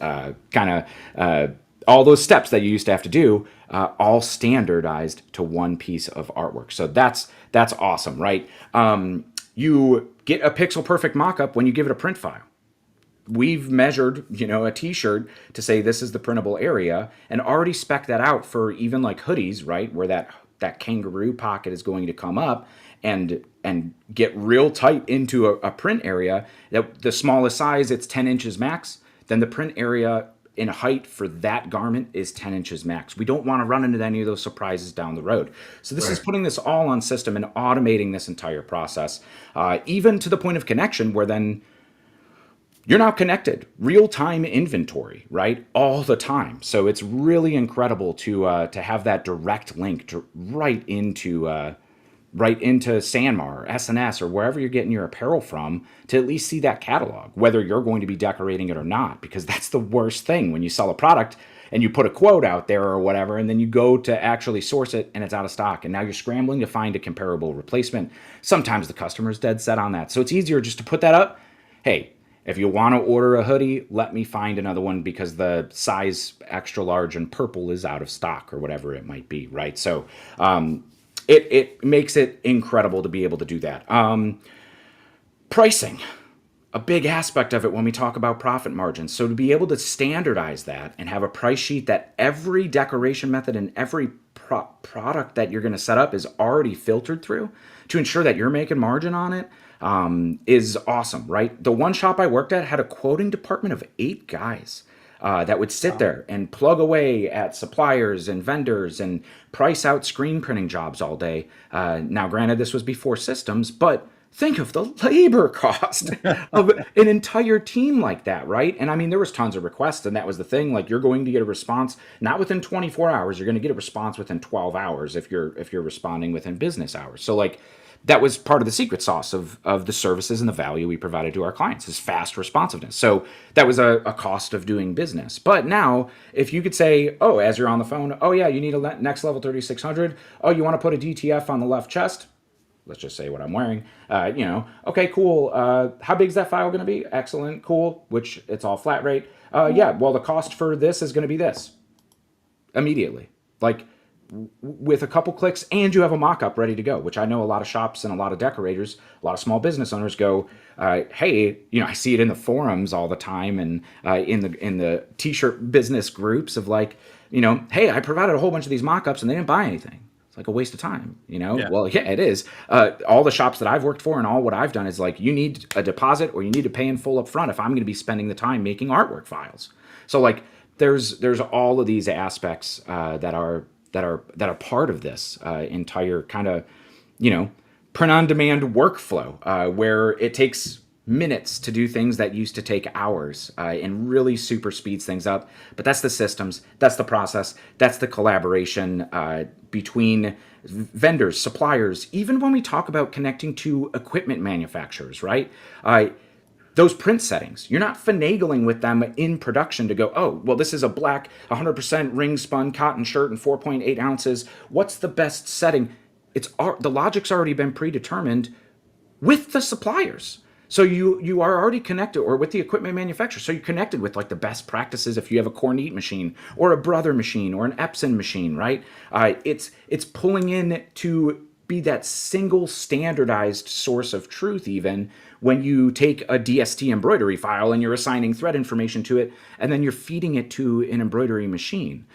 all those steps that you used to have to do, all standardized to one piece of artwork. So that's awesome, right? You get a pixel perfect mockup when you give it a print file. We've measured, a t-shirt to say this is the printable area and already spec that out for even like hoodies, right? Where that kangaroo pocket is going to come up and get real tight into a print area. That the smallest size, it's 10 inches max. Then the print area in height for that garment is 10 inches max. We don't want to run into any of those surprises down the road. So this is putting this all on system and automating this entire process, even to the point of connection where then you're now connected, real-time inventory, right, all the time. So it's really incredible to have that direct link right into Sanmar or SNS or wherever you're getting your apparel from to at least see that catalog, whether you're going to be decorating it or not, because that's the worst thing when you sell a product and you put a quote out there or whatever, and then you go to actually source it and it's out of stock. And now you're scrambling to find a comparable replacement. Sometimes the customer's dead set on that. So it's easier just to put that up. Hey, if you want to order a hoodie, let me find another one because the size extra large and purple is out of stock or whatever it might be, right? So it makes it incredible to be able to do that. Pricing, a big aspect of it when we talk about profit margins. So to be able to standardize that and have a price sheet that every decoration method and every product that you're going to set up is already filtered through to ensure that you're making margin on it is awesome, right? The one shop I worked at had a quoting department of 8 guys that would sit there and plug away at suppliers and vendors and price out screen printing jobs all day. Now, granted, this was before systems, but think of the labor cost of an entire team like that, right? And I mean, there was tons of requests, and that was the thing. Like, you're going to get a response not within 24 hours. You're going to get a response within 12 hours if you're responding within business hours. So like, that was part of the secret sauce of the services and the value we provided to our clients, is fast responsiveness. So that was a cost of doing business. But now, if you could say, oh, as you're on the phone, oh yeah, you need a next level 3600. Oh, you want to put a DTF on the left chest? Let's just say what I'm wearing. Okay, cool. How big is that file going to be? Excellent, cool. Which it's all flat rate. Yeah, well, the cost for this is going to be this. Immediately. Like, with a couple clicks, and you have a mock-up ready to go, which I know a lot of shops and a lot of decorators, a lot of small business owners go, hey, I see it in the forums all the time, and in the t-shirt business groups of like, hey, I provided a whole bunch of these mock-ups and they didn't buy anything. It's like a waste of time, Yeah. Well, yeah, it is. All the shops that I've worked for and all what I've done is like, you need a deposit or you need to pay in full up front if I'm going to be spending the time making artwork files. So like, there's all of these aspects that are part of this entire kind of, print-on-demand workflow, where it takes minutes to do things that used to take hours, and really super speeds things up. But that's the systems, that's the process, that's the collaboration between vendors, suppliers, even when we talk about connecting to equipment manufacturers, right? Those print settings, you're not finagling with them in production to go, oh, well, this is a black 100% ring spun cotton shirt and 4.8 ounces. What's the best setting? The logic's already been predetermined with the suppliers. So you are already connected, or with the equipment manufacturer. So you're connected with like the best practices if you have a Kornit machine or a Brother machine or an Epson machine, right? It's pulling in to be that single standardized source of truth, even when you take a DST embroidery file and you're assigning thread information to it, and then you're feeding it to an embroidery machine.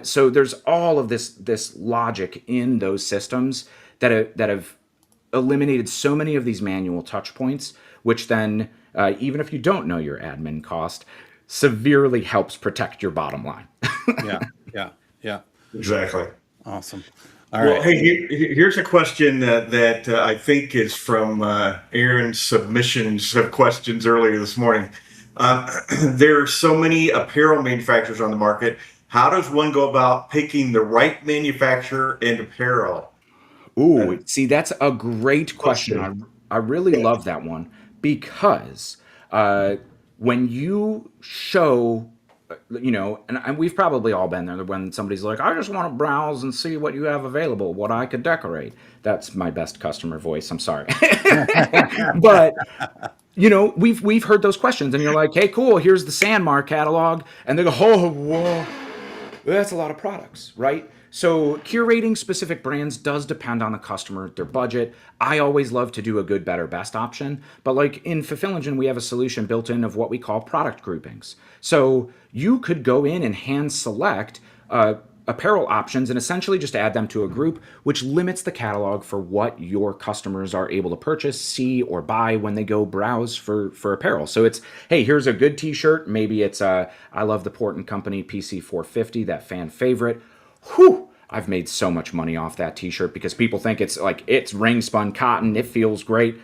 So there's all of this logic in those systems that have eliminated so many of these manual touch points, which then, even if you don't know your admin cost, severely helps protect your bottom line. Yeah. Exactly. Awesome. Well, hey, here's a question that I think is from Aaron's submissions of questions earlier this morning. There are so many apparel manufacturers on the market. How does one go about picking the right manufacturer and apparel? Ooh, see, that's a great question. I really love that one, because when you show, and we've probably all been there, when somebody's like, I just want to browse and see what you have available, what I could decorate. That's my best customer voice. I'm sorry. But, we've heard those questions, and you're like, hey, cool, here's the Sanmar catalog. And they go, oh, whoa, that's a lot of products, right? So curating specific brands does depend on the customer, their budget. I always love to do a good, better, best option. But like in Fulfill Engine, we have a solution built in of what we call product groupings. So you could go in and hand select apparel options and essentially just add them to a group, which limits the catalog for what your customers are able to purchase, see, or buy when they go browse for apparel. So it's, hey, here's a good t-shirt. Maybe it's I love the Port & Company PC450, that fan favorite. Whew, I've made so much money off that t-shirt because people think it's ring spun cotton. It feels great.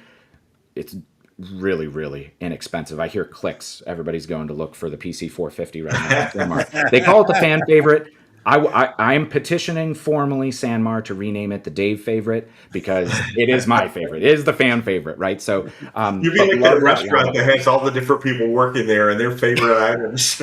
It's really, really inexpensive. I hear clicks. Everybody's going to look for the PC450 right now. They call it the fan favorite. I am petitioning formally Sanmar to rename it the Dave favorite, because it is my favorite. It is the fan favorite, right? So you mean like that restaurant that has all the different people working there and their favorite items.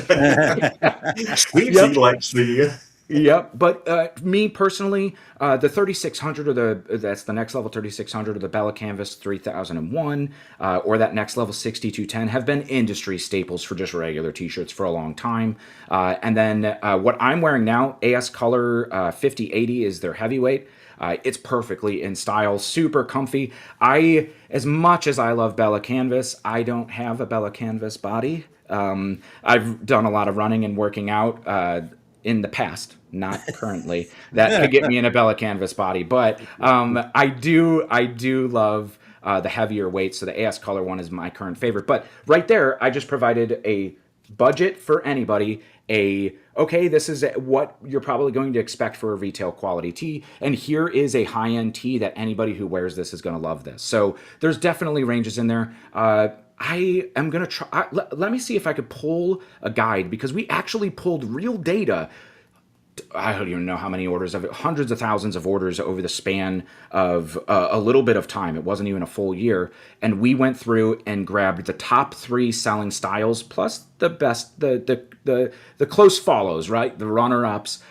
Sweetie likes the. Yep, but me personally, the 3600 that's the next level 3600, or the Bella Canvas 3001, or that next level 6210 have been industry staples for just regular t-shirts for a long time. And then what I'm wearing now, AS Color 5080 is their heavyweight. It's perfectly in style, super comfy. As much as I love Bella Canvas, I don't have a Bella Canvas body. I've done a lot of running and working out in the past, not currently. That could get me in a Bella Canvas body, but I do love the heavier weight. So the AS Color one is my current favorite. But right there, I just provided a budget for anybody okay, this is what you're probably going to expect for a retail quality tee, and here is a high-end tee that anybody who wears this is going to love this. So there's definitely ranges in there. I am going to try, let me see if I could pull a guide, because we actually pulled real data. I don't even know how many orders of it, hundreds of thousands of orders over the span of a little bit of time. It wasn't even a full year. And we went through and grabbed the top 3 selling styles, plus the best, the close follows, right? The runner-ups,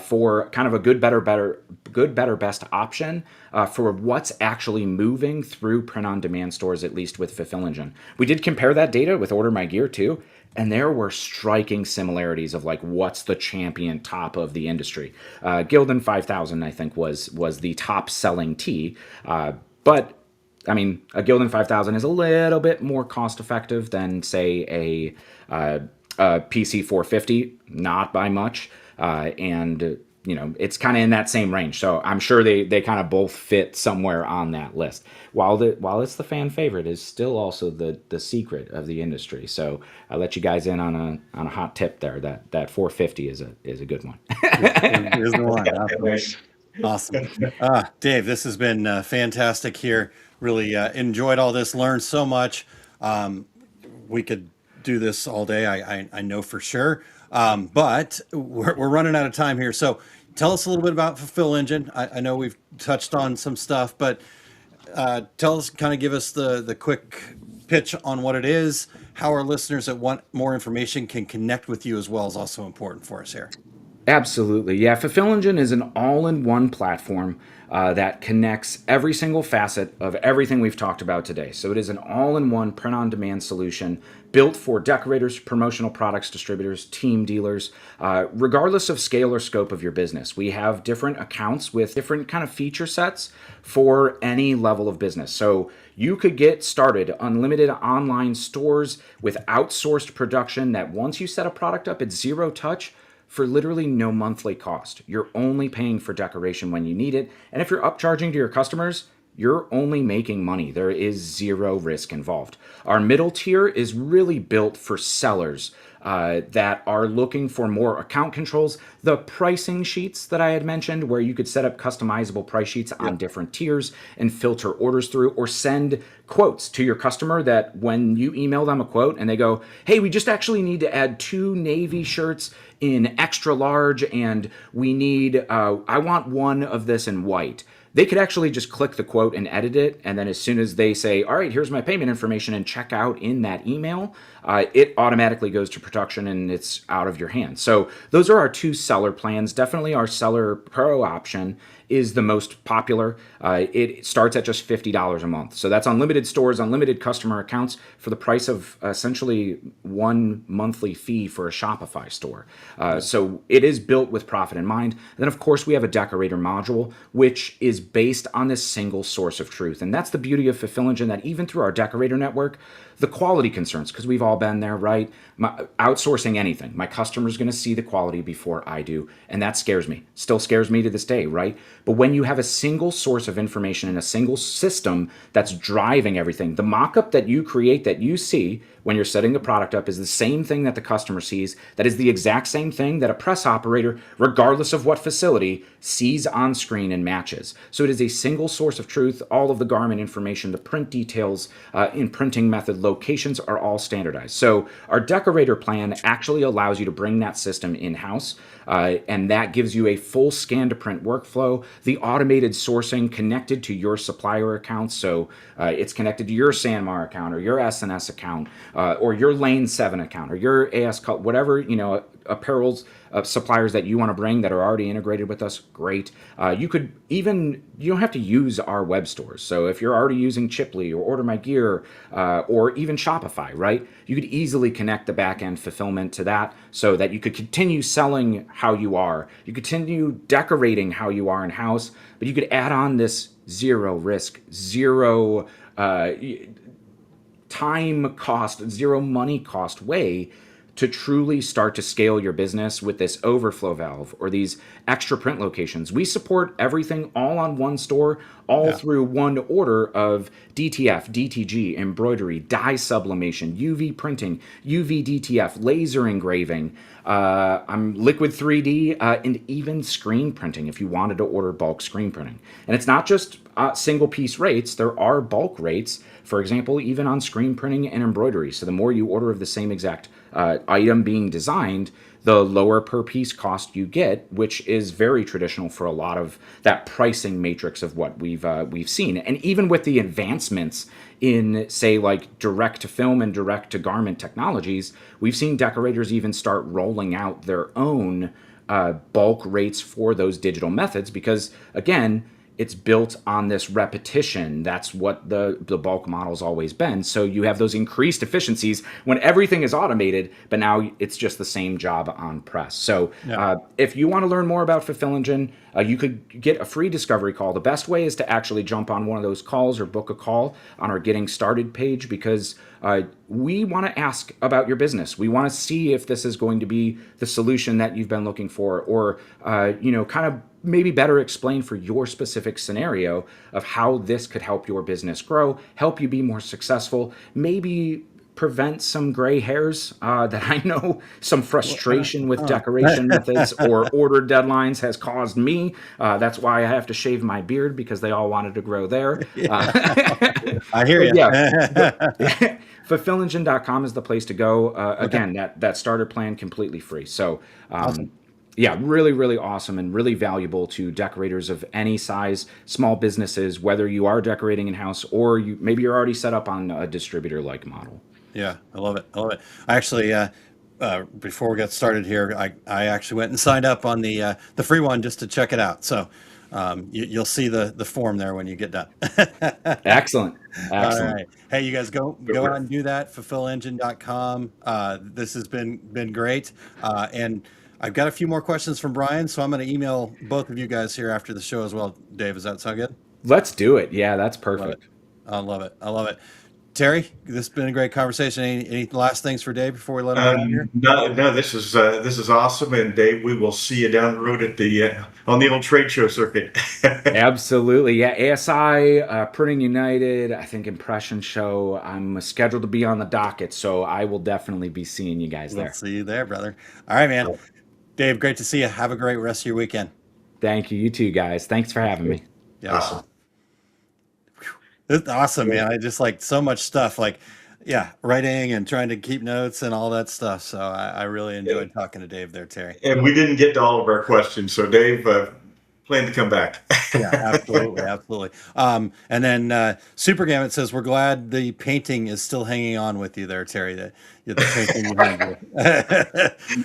for kind of a good, better, best option, for what's actually moving through print-on-demand stores, at least with Fulfill Engine. We did compare that data with Order My Gear too. And there were striking similarities of like what's the champion top of the industry. Gildan 5000, I think, was the top selling tee. But I mean, a Gildan 5000 is a little bit more cost effective than, say, a PC 450, not by much. And you know, it's kind of in that same range. So I'm sure they kind of both fit somewhere on that list. While it's the fan favorite, is still also the secret of the industry. So I'll let you guys in on a hot tip there. That 450 is a good one. Here's the one. Awesome. Dave, this has been fantastic here. Really enjoyed all this, learned so much. We could do this all day, I know for sure. But we're running out of time here. So tell us a little bit about Fulfill Engine. I know we've touched on some stuff, but tell us, kind of give us the quick pitch on what it is, how our listeners that want more information can connect with you as well is also important for us here. Absolutely. Yeah, Fulfill Engine is an all-in-one platform that connects every single facet of everything we've talked about today. So it is an all-in-one print-on-demand solution built for decorators, promotional products distributors, team dealers, regardless of scale or scope of your business. We have different accounts with different kind of feature sets for any level of business. So you could get started unlimited online stores with outsourced production that once you set a product up, it's zero touch for literally no monthly cost. You're only paying for decoration when you need it. And if you're upcharging to your customers, you're only making money. There is zero risk involved. Our middle tier is really built for sellers that are looking for more account controls. The pricing sheets that I had mentioned, where you could set up customizable price sheets on different tiers and filter orders through, or send quotes to your customer that when you email them a quote and they go, hey, we just actually need to add 2 navy shirts in extra large, and we need, I want one of this in white. They could actually just click the quote and edit it. And then as soon as they say, all right, here's my payment information, and check out in that email, it automatically goes to production and it's out of your hands. So those are our 2 seller plans. Definitely our Seller Pro option is the most popular. It starts at just $50 a month. So that's unlimited stores, unlimited customer accounts for the price of essentially 1 monthly fee for a Shopify store. So it is built with profit in mind. And then of course we have a decorator module, which is based on this single source of truth. And that's the beauty of Fulfill Engine, that even through our decorator network, the quality concerns, because we've all been there, right? Outsourcing anything, my customer's going to see the quality before I do. And that scares me, still scares me to this day, right? But when you have a single source of information and a single system that's driving everything, the mock-up that you create, that you see when you're setting the product up, is the same thing that the customer sees. That is the exact same thing that a press operator, regardless of what facility, sees on screen and matches. So it is a single source of truth. All of the garment information, the print details, in printing method, locations are all standardized. So our decorator plan actually allows you to bring that system in-house, and that gives you a full scan to print workflow, the automated sourcing connected to your supplier accounts. So it's connected to your Sanmar account or your SNS account, or your Lane 7 account or your AS, whatever, apparels suppliers that you want to bring that are already integrated with us. Great. You don't have to use our web stores. So if you're already using Chipley or Order My Gear, or even Shopify, right? You could easily connect the back-end fulfillment to that, so that you could continue selling how you are. You continue decorating how you are in-house, but you could add on this zero risk, zero time cost, zero money cost way to truly start to scale your business with this overflow valve or these extra print locations. We support everything all on one store, all through one order of DTF, DTG, embroidery, dye sublimation, UV printing, UV DTF, laser engraving, liquid 3D, and even screen printing if you wanted to order bulk screen printing. And it's not just single piece rates, there are bulk rates, for example, even on screen printing and embroidery. So the more you order of the same exact item being designed, the lower per piece cost you get, which is very traditional for a lot of that pricing matrix of what we've seen. And even with the advancements in, say, like direct to film and direct to garment technologies, we've seen decorators even start rolling out their own bulk rates for those digital methods because, again, it's built on this repetition. That's what the bulk model's always been. So you have those increased efficiencies when everything is automated, but now it's just the same job on press. So if you want to learn more about Fulfill Engine, you could get a free discovery call. The best way is to actually jump on one of those calls or book a call on our Getting Started page because we want to ask about your business. We want to see if this is going to be the solution that you've been looking for or, kind of maybe better explain for your specific scenario of how this could help your business grow, help you be more successful, maybe prevent some gray hairs that I know some frustration with decoration methods or order deadlines has caused me. That's why I have to shave my beard because they all wanted to grow there. I hear you. Fulfillengine.com is the place to go. Again, that starter plan completely free. So Awesome. Yeah, really, really awesome and really valuable to decorators of any size, small businesses, whether you are decorating in-house or maybe you're already set up on a distributor-like model. Yeah, I love it. I love it. I actually, before we got started here, I actually went and signed up on the free one just to check it out. So you'll see the form there when you get done. Excellent. All right. Hey, you guys go out and do that. Fulfillengine.com. This has been great. And I've got a few more questions from Brian, so I'm going to email both of you guys here after the show as well. Dave, does that sound good? Let's do it. Yeah, that's perfect. I love it. I love it. Terry, this has been a great conversation. Any last things for Dave before we let him get out here? No, this is awesome, and Dave, we will see you down the road at the on the old trade show circuit. Absolutely, yeah. ASI, Printing United, I think Impression Show. I'm scheduled to be on the docket, so I will definitely be seeing you guys there. We'll see you there, brother. All right, man. Dave, great to see you. Have a great rest of your weekend. Thank you. You too, guys. Thanks for having me. Yeah. Awesome. It's awesome, man. I just like so much stuff, writing and trying to keep notes and all that stuff. So I really enjoyed talking to Dave there, Terry. And we didn't get to all of our questions, so Dave, plan to come back. Yeah, absolutely, absolutely. And then Super Gamut says, we're glad the painting is still hanging on with you there, Terry. The painting behind you.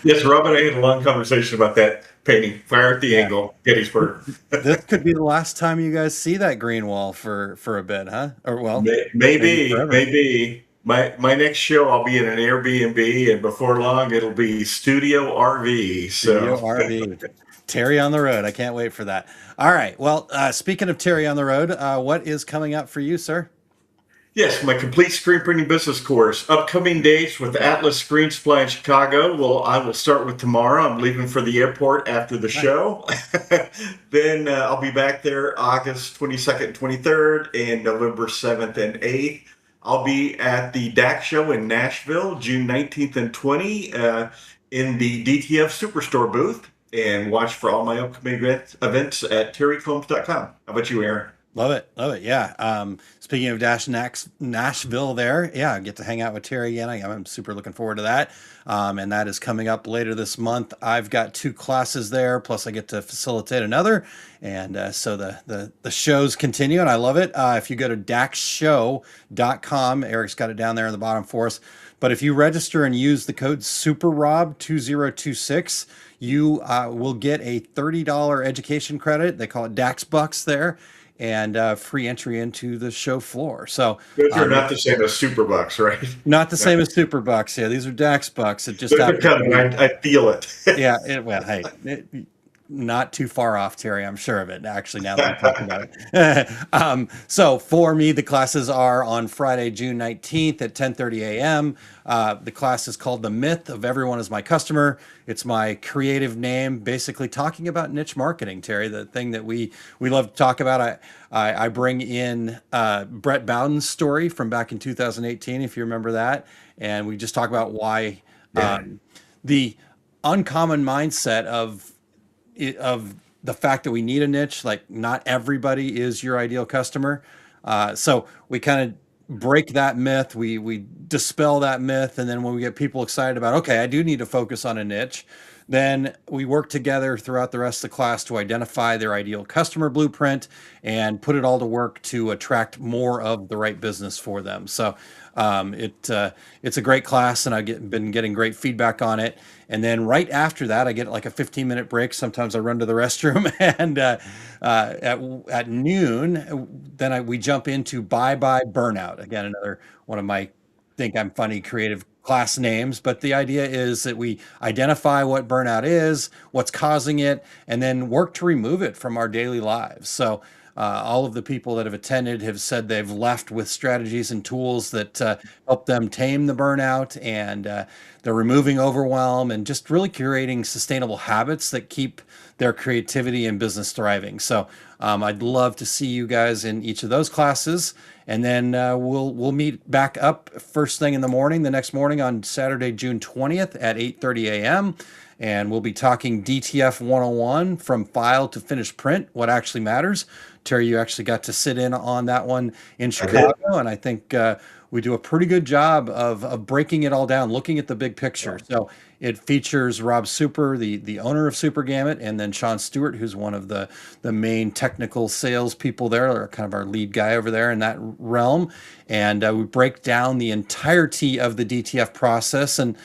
Yes, Rob and I had a long conversation about that painting, Fire at the Angle, Gettysburg. This could be the last time you guys see that green wall for a bit, huh? Or well, maybe. My next show, I'll be in an Airbnb, and before long, it'll be Studio RV. Studio RV. Terry on the road. I can't wait for that. All right. Well, speaking of Terry on the road, what is coming up for you, sir? Yes, my complete screen printing business course. Upcoming dates with Atlas Screen Supply in Chicago. Well, I will start with tomorrow. I'm leaving for the airport after the show. Then I'll be back there August 22nd and 23rd and November 7th and 8th. I'll be at the DAC show in Nashville, June 19th and 20th in the DTF Superstore booth. And watch for all my upcoming events at terrycombs.com. How about you, Aaron? Love it. Love it. Yeah. Speaking of Nashville there, yeah, I get to hang out with Terry again. I'm super looking forward to that. And that is coming up later this month. I've got 2 classes there, plus I get to facilitate another. And so the shows continue, and I love it. If you go to daxshow.com, Eric's got it down there in the bottom for us. But if you register and use the code SuperRob2026, you will get a $30 education credit. They call it Dax Bucks there. And free entry into the show floor. So those are not the same as Super Bucks, right? Not the same as Super Bucks. Yeah, these are Dax Bucks. It just they're coming. I feel it. Yeah. not too far off, Terry. I'm sure of it. Actually, now that we talk about it. So for me, the classes are on Friday, June 19th at 10:30 a.m. The class is called "The Myth of Everyone is My Customer." It's my creative name, basically talking about niche marketing, Terry. The thing that we love to talk about. I bring in Brett Bowden's story from back in 2018, if you remember that, and we just talk about why the uncommon mindset of the fact that we need a niche, like not everybody is your ideal customer. So we kind of break that myth, we dispel that myth, and then when we get people excited about, okay, I do need to focus on a niche, then we work together throughout the rest of the class to identify their ideal customer blueprint and put it all to work to attract more of the right business for them. So it's a great class, and I've been getting great feedback on it. And then right after that, I get like a 15-minute break. Sometimes I run to the restroom, and at noon, then we jump into Bye Bye Burnout. Again, another one of my think I'm funny creative class names, but the idea is that we identify what burnout is, what's causing it, and then work to remove it from our daily lives. So all of the people that have attended have said they've left with strategies and tools that help them tame the burnout, and they're removing overwhelm and just really curating sustainable habits that keep their creativity and business thriving. So I'd love to see you guys in each of those classes, and then we'll meet back up first thing in the morning, the next morning on Saturday, June 20th at 8:30 a.m. And we'll be talking DTF 101, from file to finished print, what actually matters. Terry, you actually got to sit in on that one in Chicago, and I think we do a pretty good job of breaking it all down, looking at the big picture. So it features Rob Super, the owner of Super Gamut, and then Sean Stewart, who's one of the main technical sales people there, or kind of our lead guy over there in that realm. And we break down the entirety of the DTF process and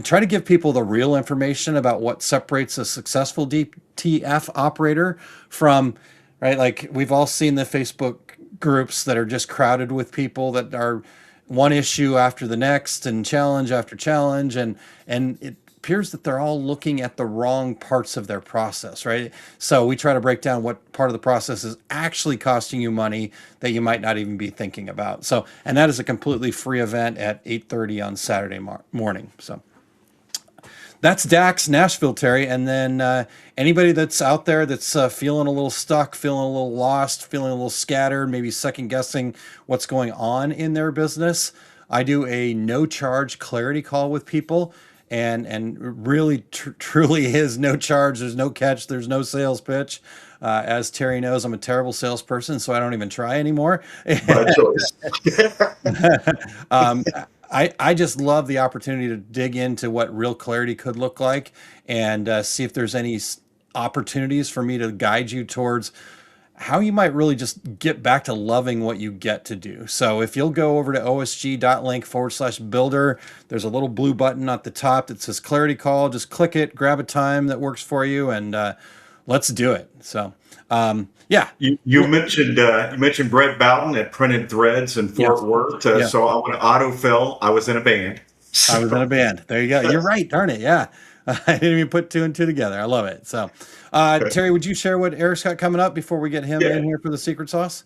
try to give people the real information about what separates a successful DTF operator from, right? Like we've all seen the Facebook groups that are just crowded with people that are one issue after the next and challenge after challenge. And it appears that they're all looking at the wrong parts of their process, right? So we try to break down what part of the process is actually costing you money that you might not even be thinking about. So, and that is a completely free event at 8:30 on Saturday morning. So that's DAX Nashville, Terry. And then anybody that's out there that's feeling a little stuck, feeling a little lost, feeling a little scattered, maybe second guessing what's going on in their business, I do a no charge clarity call with people. And really truly is no charge. There's no catch. There's no sales pitch. As Terry knows, I'm a terrible salesperson, so I don't even try anymore. My choice. I just love the opportunity to dig into what real clarity could look like, and see if there's any opportunities for me to guide you towards how you might really just get back to loving what you get to do. So if you'll go over to osg.link/builder, there's a little blue button at the top that says clarity call. Just click it, grab a time that works for you, and let's do it. So yeah. You mentioned Brett Bowden at Printed Threads in Fort Worth. So I want to autofill. I was in a band. I was in a band. There you go. You're right. Darn it. Yeah. I didn't even put two and two together. I love it. So Terry, would you share what Eric's got coming up before we get him in here for the secret sauce?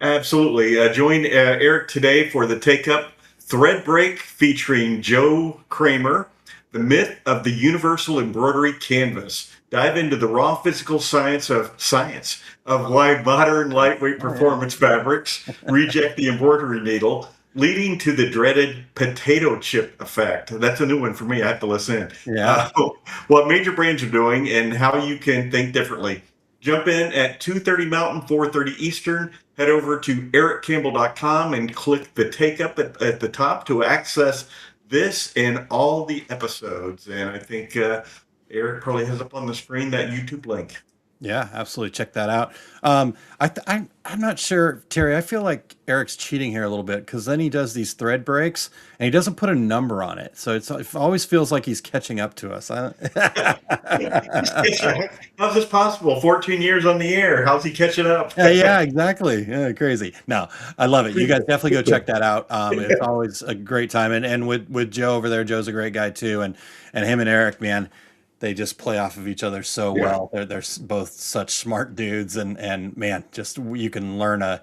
Absolutely. Join Eric today for the Take Up Thread Break featuring Joe Kramer, the myth of the universal embroidery canvas. Dive into the raw physical science of why modern lightweight performance fabrics reject the embroidery needle, leading to the dreaded potato chip effect. That's a new one for me. I have to listen in. Yeah. What major brands are doing and how you can think differently. Jump in at 2:30 Mountain, 4:30 Eastern. Head over to ericcampbell.com and click the Take Up at the top to access this and all the episodes. And I think Eric probably has up on the screen that YouTube link. Yeah, absolutely. Check that out. I'm not sure, Terry. I feel like Eric's cheating here a little bit, because then he does these thread breaks and he doesn't put a number on it, so it always feels like he's catching up to us. How's this possible? 14 years on the air. How's he catching up? Yeah, exactly. Yeah, crazy. No, I love it. You guys definitely go check that out. It's always a great time, and with Joe over there. Joe's a great guy too, and him and Eric, man. they just play off of each other so well. They're both such smart dudes, and man, just you can learn a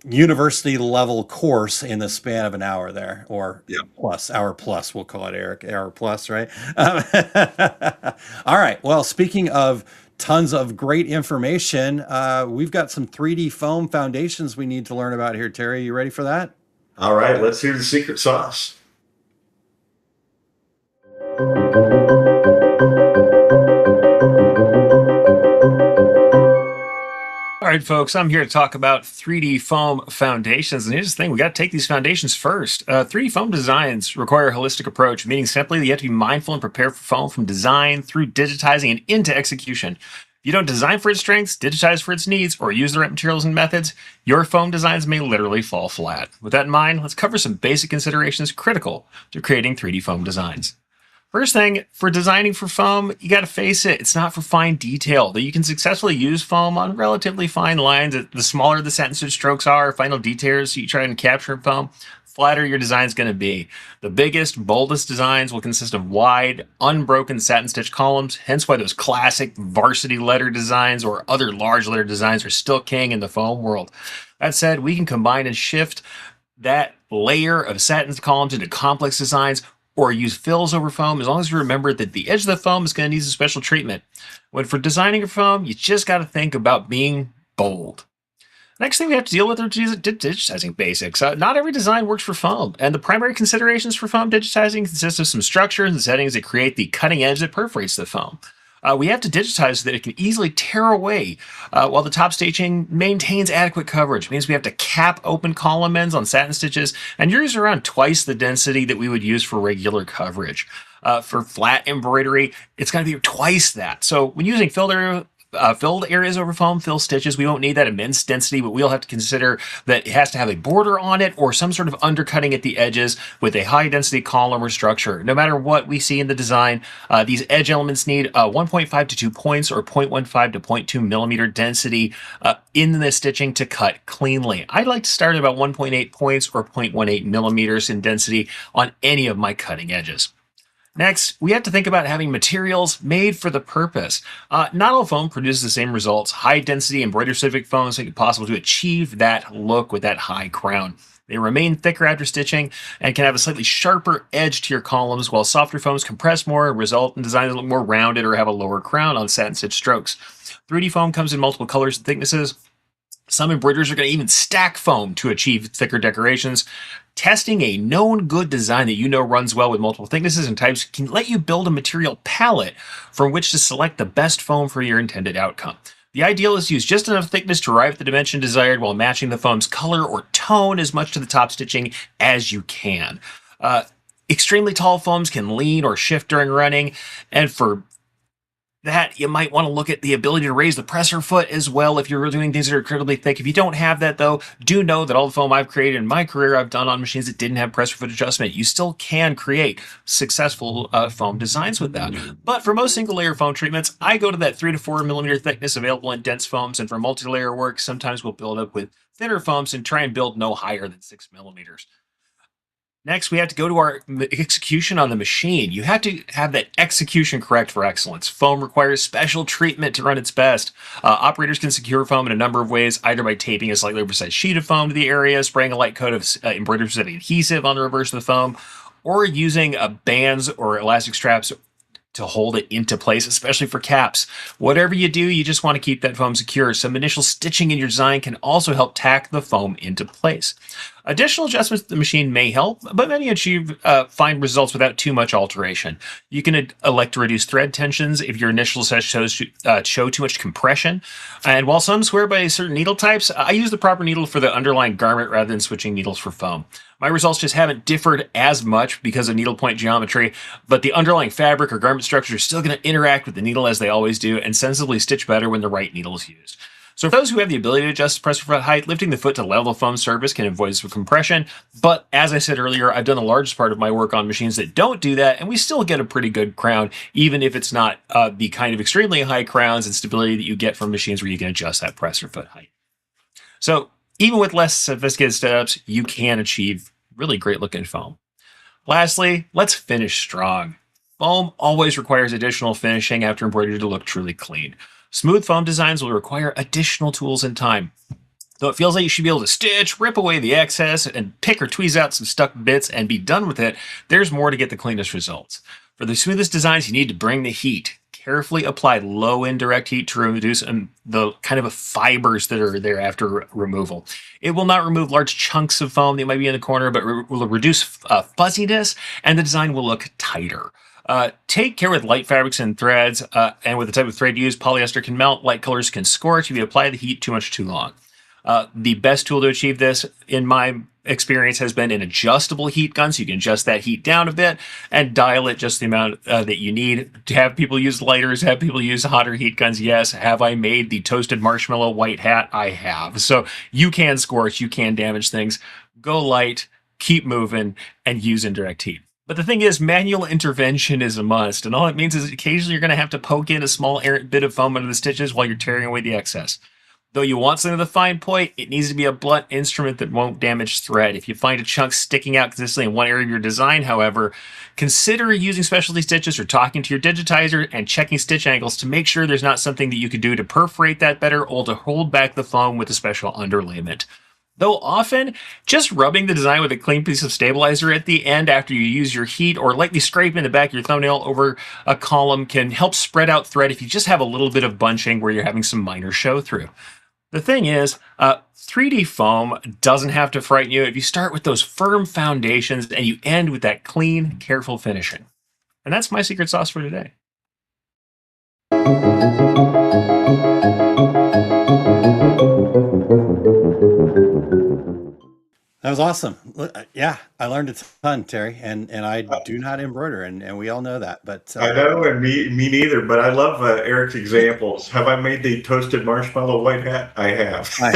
university level course in the span of an hour there, or hour plus, we'll call it, Eric, hour plus, right? All right. Well, speaking of tons of great information, we've got some 3D foam foundations we need to learn about here. Terry, you ready for that? All right, let's hear the secret sauce. All right, folks, I'm here to talk about 3D foam foundations. And here's the thing, we got to take these foundations first. 3D foam designs require a holistic approach, meaning simply that you have to be mindful and prepare for foam from design through digitizing and into execution. If you don't design for its strengths, digitize for its needs, or use the right materials and methods, your foam designs may literally fall flat. With that in mind, let's cover some basic considerations critical to creating 3D foam designs. First thing, for designing for foam, you got to face it, it's not for fine detail. That you can successfully use foam on relatively fine lines. The smaller the satin stitch strokes are, final details you try and capture in foam, flatter your design is going to be. The biggest, boldest designs will consist of wide, unbroken satin stitch columns, hence why those classic varsity letter designs or other large letter designs are still king in the foam world. That said, we can combine and shift that layer of satin columns into complex designs, or use fills over foam, as long as you remember that the edge of the foam is going to need some special treatment. When for designing a foam, you just got to think about being bold. Next thing we have to deal with are digitizing basics. Not every design works for foam, and the primary considerations for foam digitizing consist of some structures and settings that create the cutting edge that perforates the foam. We have to digitize so that it can easily tear away while the top stitching maintains adequate coverage. It means we have to cap open column ends on satin stitches and use around twice the density that we would use for regular coverage. For flat embroidery, it's going to be twice that. So when using filled areas over foam, fill stitches, we won't need that immense density, but we'll have to consider that it has to have a border on it or some sort of undercutting at the edges with a high density column or structure. No matter what we see in the design, these edge elements need 1.5 to 2 points or 0.15 to 0.2 millimeter density in the stitching to cut cleanly. I like to start at about 1.8 points or 0.18 millimeters in density on any of my cutting edges. Next, we have to think about having materials made for the purpose. Not all foam produces the same results. High density embroidery specific foams make it possible to achieve that look with that high crown. They remain thicker after stitching and can have a slightly sharper edge to your columns, while softer foams compress more and result in designs that look more rounded or have a lower crown on satin stitch strokes. 3D foam comes in multiple colors and thicknesses. Some embroiderers are going to even stack foam to achieve thicker decorations. Testing a known good design that you know runs well with multiple thicknesses and types can let you build a material palette from which to select the best foam for your intended outcome. The ideal is to use just enough thickness to arrive at the dimension desired while matching the foam's color or tone as much to the top stitching as you can. Extremely tall foams can lean or shift during running, and for that, you might want to look at the ability to raise the presser foot as well if you're doing things that are incredibly thick. If you don't have that, though, do know that all the foam I've created in my career, I've done on machines that didn't have presser foot adjustment. You still can create successful foam designs with that. But for most single-layer foam treatments, I go to that 3 to 4 millimeter thickness available in dense foams, and for multi-layer work, sometimes we'll build up with thinner foams and try and build no higher than 6 millimeters. Next, we have to go to our execution on the machine. You have to have that execution correct for excellence. Foam requires special treatment to run its best. Operators can secure foam in a number of ways, either by taping a slightly oversized sheet of foam to the area, spraying a light coat of embroidery adhesive on the reverse of the foam, or using bands or elastic straps to hold it into place, especially for caps. Whatever you do, you just want to keep that foam secure. Some initial stitching in your design can also help tack the foam into place. Additional adjustments to the machine may help, but many achieve fine results without too much alteration. You can elect to reduce thread tensions if your initial set show too much compression. And while some swear by certain needle types, I use the proper needle for the underlying garment rather than switching needles for foam. My results just haven't differed as much because of needlepoint geometry, but the underlying fabric or garment structure is still going to interact with the needle as they always do and sensibly stitch better when the right needle is used. So for those who have the ability to adjust presser foot height, lifting the foot to level the foam surface can avoid some compression. But as I said earlier, I've done the largest part of my work on machines that don't do that, and we still get a pretty good crown, even if it's not the kind of extremely high crowns and stability that you get from machines where you can adjust that presser foot height. So even with less sophisticated setups, you can achieve really great looking foam. Lastly, let's finish strong. Foam always requires additional finishing after embroidery to look truly clean. Smooth foam designs will require additional tools and time. Though it feels like you should be able to stitch, rip away the excess, and pick or tweeze out some stuck bits and be done with it, there's more to get the cleanest results. For the smoothest designs, you need to bring the heat. Carefully apply low indirect heat to reduce the kind of fibers that are there after removal. It will not remove large chunks of foam that might be in the corner, but will reduce fuzziness, and the design will look tighter. Take care with light fabrics and threads, and with the type of thread used, polyester can melt, light colors can scorch if you apply the heat too long. The best tool to achieve this, in my experience, has been an adjustable heat gun, so you can adjust that heat down a bit and dial it just the amount that you need. To have people use lighters, have people use hotter heat guns, yes. Have I made the toasted marshmallow white hat? I have. So you can scorch, you can damage things. Go light, keep moving, and use indirect heat. But the thing is, manual intervention is a must, and all it means is occasionally you're going to have to poke in a small errant bit of foam under the stitches while you're tearing away the excess. Though you want something with a fine point, it needs to be a blunt instrument that won't damage thread. If you find a chunk sticking out consistently in one area of your design, however, consider using specialty stitches or talking to your digitizer and checking stitch angles to make sure there's not something that you could do to perforate that better or to hold back the foam with a special underlayment. Though often, just rubbing the design with a clean piece of stabilizer at the end after you use your heat or lightly scraping the back of your thumbnail over a column can help spread out thread if you just have a little bit of bunching where you're having some minor show through. The thing is, 3D foam doesn't have to frighten you if you start with those firm foundations and you end with that clean, careful finishing. And that's my secret sauce for today. That was awesome. Yeah, I learned a ton, Terry, and I do not embroider, and we all know that. But I know, and me neither. But I love Eric's examples. Have I made the toasted marshmallow white hat? I have. I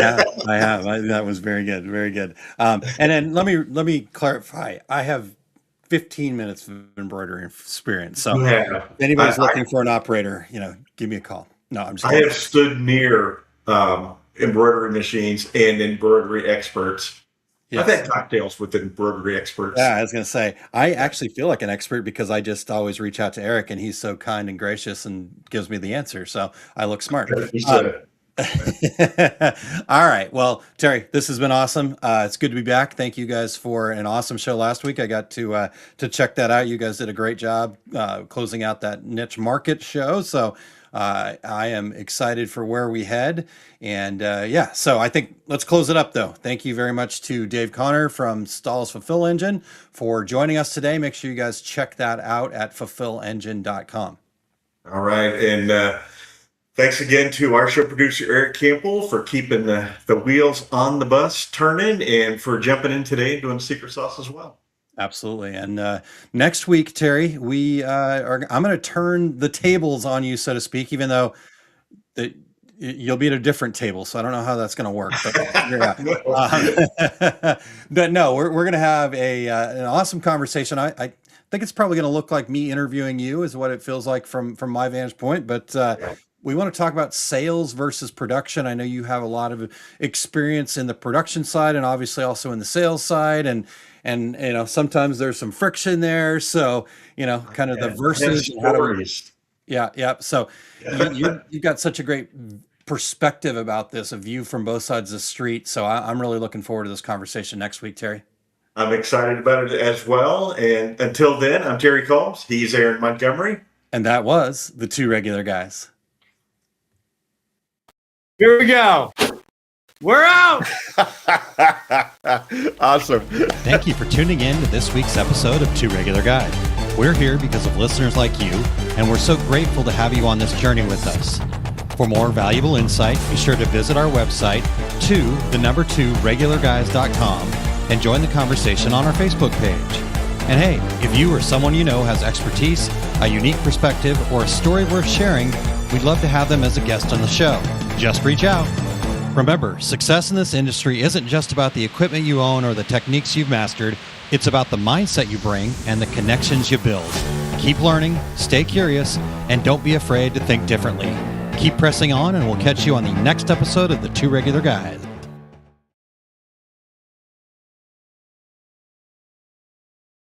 have. That was very good, very good. And then let me clarify. I have 15 minutes of embroidery experience. So if anybody's looking for an operator, give me a call. No, I'm just kidding. I have stood near embroidery machines and embroidery experts. Yes. I've had cocktails with embroidery experts. Yeah, I was going to say, I actually feel like an expert because I just always reach out to Eric and he's so kind and gracious and gives me the answer. So I look smart. All right. Well, Terry, this has been awesome. It's good to be back. Thank you guys for an awesome show last week. I got to check that out. You guys did a great job closing out that niche market show. So I am excited for where we head. And so I think let's close it up, though. Thank you very much to Dave Connor from Stahl's Fulfill Engine for joining us today. Make sure you guys check that out at fulfillengine.com. All right. And thanks again to our show producer, Eric Campbell, for keeping the wheels on the bus turning and for jumping in today and doing secret sauce as well. Absolutely. And next week, Terry, I'm going to turn the tables on you, so to speak, even though you'll be at a different table. So I don't know how that's going to work. But no, we're going to have an awesome conversation. I think it's probably going to look like me interviewing you is what it feels like from my vantage point. But we want to talk about sales versus production. I know you have a lot of experience in the production side and obviously also in the sales side. And sometimes there's some friction there. So, kind of the versus. Yeah. So you've got such a great perspective about this, a view from both sides of the street. So I'm really looking forward to this conversation next week, Terry. I'm excited about it as well. And until then, I'm Terry Combs. He's Aaron Montgomery. And that was the Two Regular Guys. Here we go. We're out. Awesome. Thank you for tuning in to this week's episode of Two Regular Guys. We're here because of listeners like you, and we're so grateful to have you on this journey with us. For more valuable insight, be sure to visit our website, 2regularguys.com, and join the conversation on our Facebook page. And hey, if you or someone you know has expertise, a unique perspective, or a story worth sharing, we'd love to have them as a guest on the show. Just reach out. Remember, success in this industry isn't just about the equipment you own or the techniques you've mastered. It's about the mindset you bring and the connections you build. Keep learning, stay curious, and don't be afraid to think differently. Keep pressing on, and we'll catch you on the next episode of the Two Regular Guys.